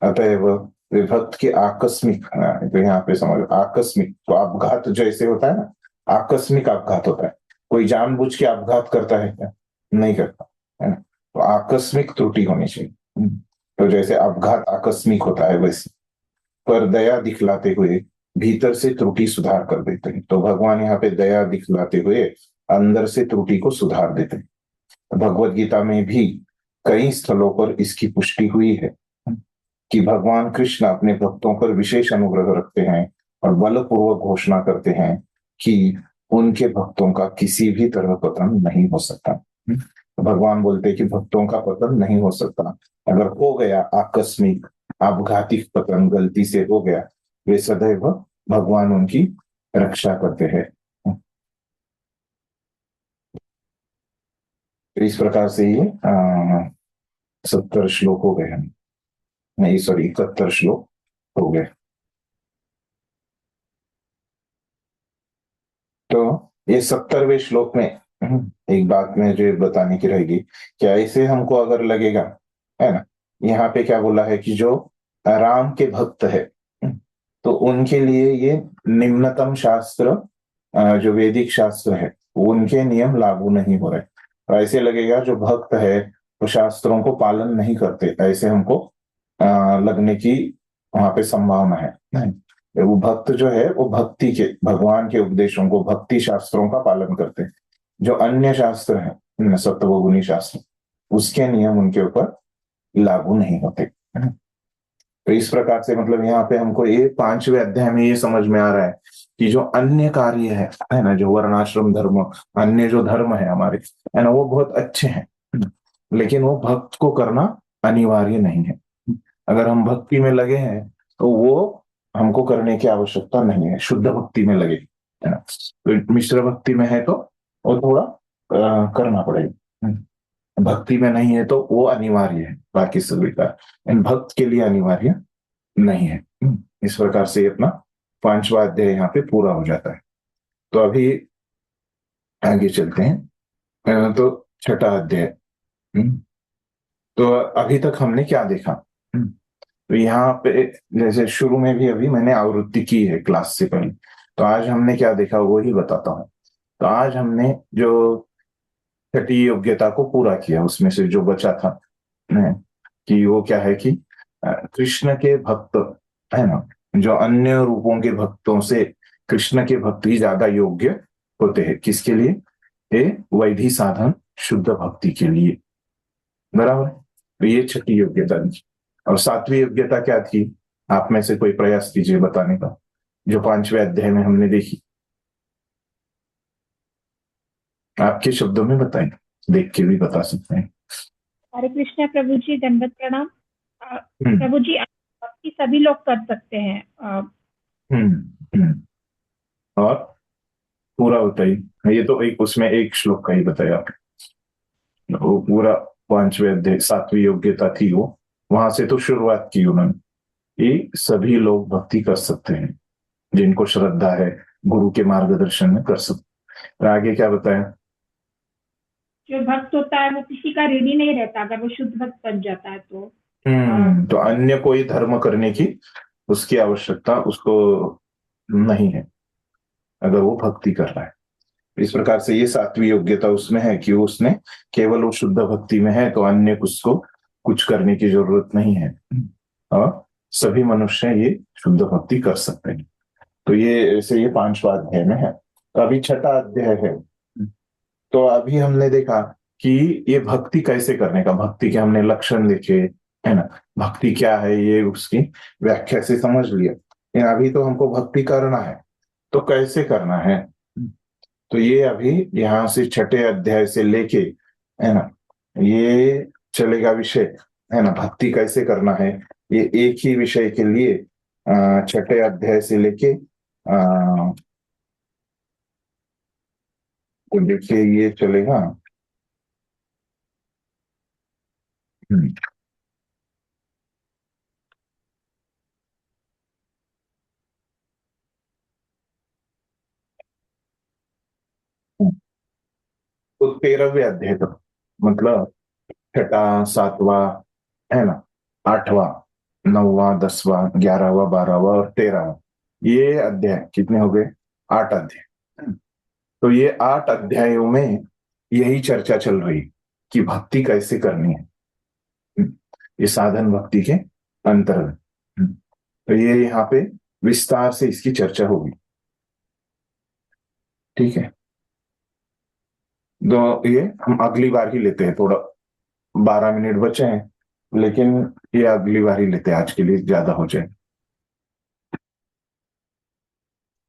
A: अतएव विभक्त के आकस्मिक, तो यहाँ पे समझ, आकस्मिक तो अपघात जैसे होता है ना, आकस्मिक अपघात होता है। कोई जानबूझ के अपघात करता है क्या? नहीं करता, है ना। तो आकस्मिक त्रुटि होनी चाहिए। तो जैसे अपघात आकस्मिक होता है वैसे, पर दया दिखलाते हुए भीतर से त्रुटि सुधार कर देते हैं। तो भगवान यहाँ पे दया दिखलाते हुए अंदर से त्रुटि को सुधार देते हैं। भगवत गीता में भी कई स्थलों पर इसकी पुष्टि हुई है कि भगवान कृष्ण अपने भक्तों पर विशेष अनुग्रह रखते हैं और बलपूर्वक घोषणा करते हैं कि उनके भक्तों का किसी भी तरह पतन नहीं हो सकता। तो भगवान बोलते हैं कि भक्तों का पतन नहीं हो सकता। अगर हो गया आकस्मिक आपघातिक पतन, गलती से हो गया, वे सदैव भगवान उनकी रक्षा करते हैं। इस प्रकार से ये 70 श्लोक हो गए, नहीं सॉरी 71 श्लोक हो गए। तो ये 70वें श्लोक में एक बात में जो बताने की रहेगी, क्या ऐसे हमको अगर लगेगा, है ना, यहाँ पे क्या बोला है कि जो राम के भक्त है तो उनके लिए ये निम्नतम शास्त्र, जो वैदिक शास्त्र है, उनके नियम लागू नहीं हो रहे। तो ऐसे लगेगा जो भक्त है वो शास्त्रों को पालन नहीं करते, ऐसे हमको लगने की वहां पे संभावना है। नहीं, वो भक्त जो है वो भक्ति के, भगवान के उपदेशों को, भक्ति शास्त्रों का पालन करते हैं। जो अन्य शास्त्र है, सत्वगुणी शास्त्र, उसके नियम उनके ऊपर लागू नहीं होते। तो इस प्रकार से मतलब यहाँ पे हमको ये 5वें अध्याय में ये समझ में आ रहा है कि जो अन्य कार्य है ना, जो वर्णाश्रम धर्म, अन्य जो धर्म है हमारे, है ना, वो बहुत अच्छे हैं, लेकिन वो भक्त को करना अनिवार्य नहीं है। अगर हम भक्ति में लगे हैं तो वो हमको करने की आवश्यकता नहीं है, शुद्ध भक्ति में लगे, है ना। तो मिश्र भक्ति में है तो वो थोड़ा करना पड़ेगा, भक्ति में नहीं है तो वो अनिवार्य है, बाकी सभी का भक्त के लिए अनिवार्य नहीं है। इस प्रकार से अपना 5वां अध्याय यहाँ पे पूरा हो जाता है। तो अभी आगे चलते हैं। तो 6ठा अध्याय, तो अभी तक हमने क्या देखा? तो यहाँ पे जैसे शुरू में भी अभी मैंने आवृत्ति की है क्लास से पहले, तो आज हमने क्या देखा वो ही बताता हूँ। तो आज हमने जो 6ठी योग्यता को पूरा किया, उसमें से जो बचा था कि वो क्या है कि कृष्ण के भक्त, है ना, जो अन्य रूपों के भक्तों से कृष्ण के भक्त ही ज्यादा योग्य होते हैं। किसके लिए? ये वैधि साधन शुद्ध भक्ति के लिए, बराबर। तो ये 6ठी योग्यता थी। और 7वीं योग्यता क्या थी? आप में से कोई प्रयास कीजिए बताने का, जो 5वें अध्याय में हमने देखी। आपके शब्दों में बताएं, देख के भी बता सकते हैं।
J: हरे कृष्ण प्रभु जी, दंडवत प्रणाम। प्रभु जी, भक्ति सभी लोग कर सकते हैं।
A: और पूरा बताइए। ये तो एक उसमें एक श्लोक का ही बताया आपने, वो पूरा 5वें अध्याय 7वीं योग्यता थी, वो वहां से तो शुरुआत की उन्होंने। ये सभी लोग भक्ति कर सकते हैं, जिनको श्रद्धा है, गुरु के मार्गदर्शन में कर सकते। आगे क्या बताया?
J: जो भक्त होता है वो किसी का ऋणी नहीं रहता, अगर वो शुद्ध भक्त बन जाता है तो
A: तो अन्य कोई धर्म करने की उसकी आवश्यकता उसको नहीं है, अगर वो भक्ति कर रहा है। इस प्रकार से ये 7वीं योग्यता उसमें है कि उसने केवल वो शुद्ध भक्ति में है, तो अन्य उसको कुछ करने की जरूरत नहीं है, और सभी मनुष्य ये शुद्ध भक्ति कर सकते हैं। तो ये ऐसे ये 5वां अध्याय में है। तो अभी 6ठा अध्याय है। तो अभी हमने देखा कि ये भक्ति कैसे करने का, भक्ति के हमने लक्षण देखे, है ना, भक्ति क्या है ये उसकी व्याख्या से समझ लिया। लेकिन अभी तो हमको भक्ति करना है, तो कैसे करना है, तो ये अभी यहाँ से छठे अध्याय से लेके, है ना, ये चलेगा विषय, है ना, भक्ति कैसे करना है। ये एक ही विषय के लिए छठे अध्याय से लेके तो देखिए ये चलेगा। तो 13वें अध्याय तक, मतलब छठा, सातवां, है ना, आठवां, नौवां, 10वां, 11वां, 12वां और 13वां, ये अध्याय कितने हो गए, 8 अध्याय। तो ये 8 अध्यायों में यही चर्चा चल रही कि भक्ति कैसे करनी है, ये साधन भक्ति के अंतर्गत। तो ये यहाँ पे विस्तार से इसकी चर्चा होगी, ठीक है। तो ये हम अगली बार ही लेते हैं, थोड़ा 12 मिनट बचे हैं, लेकिन ये अगली बार ही लेते हैं, आज के लिए ज्यादा हो जाए।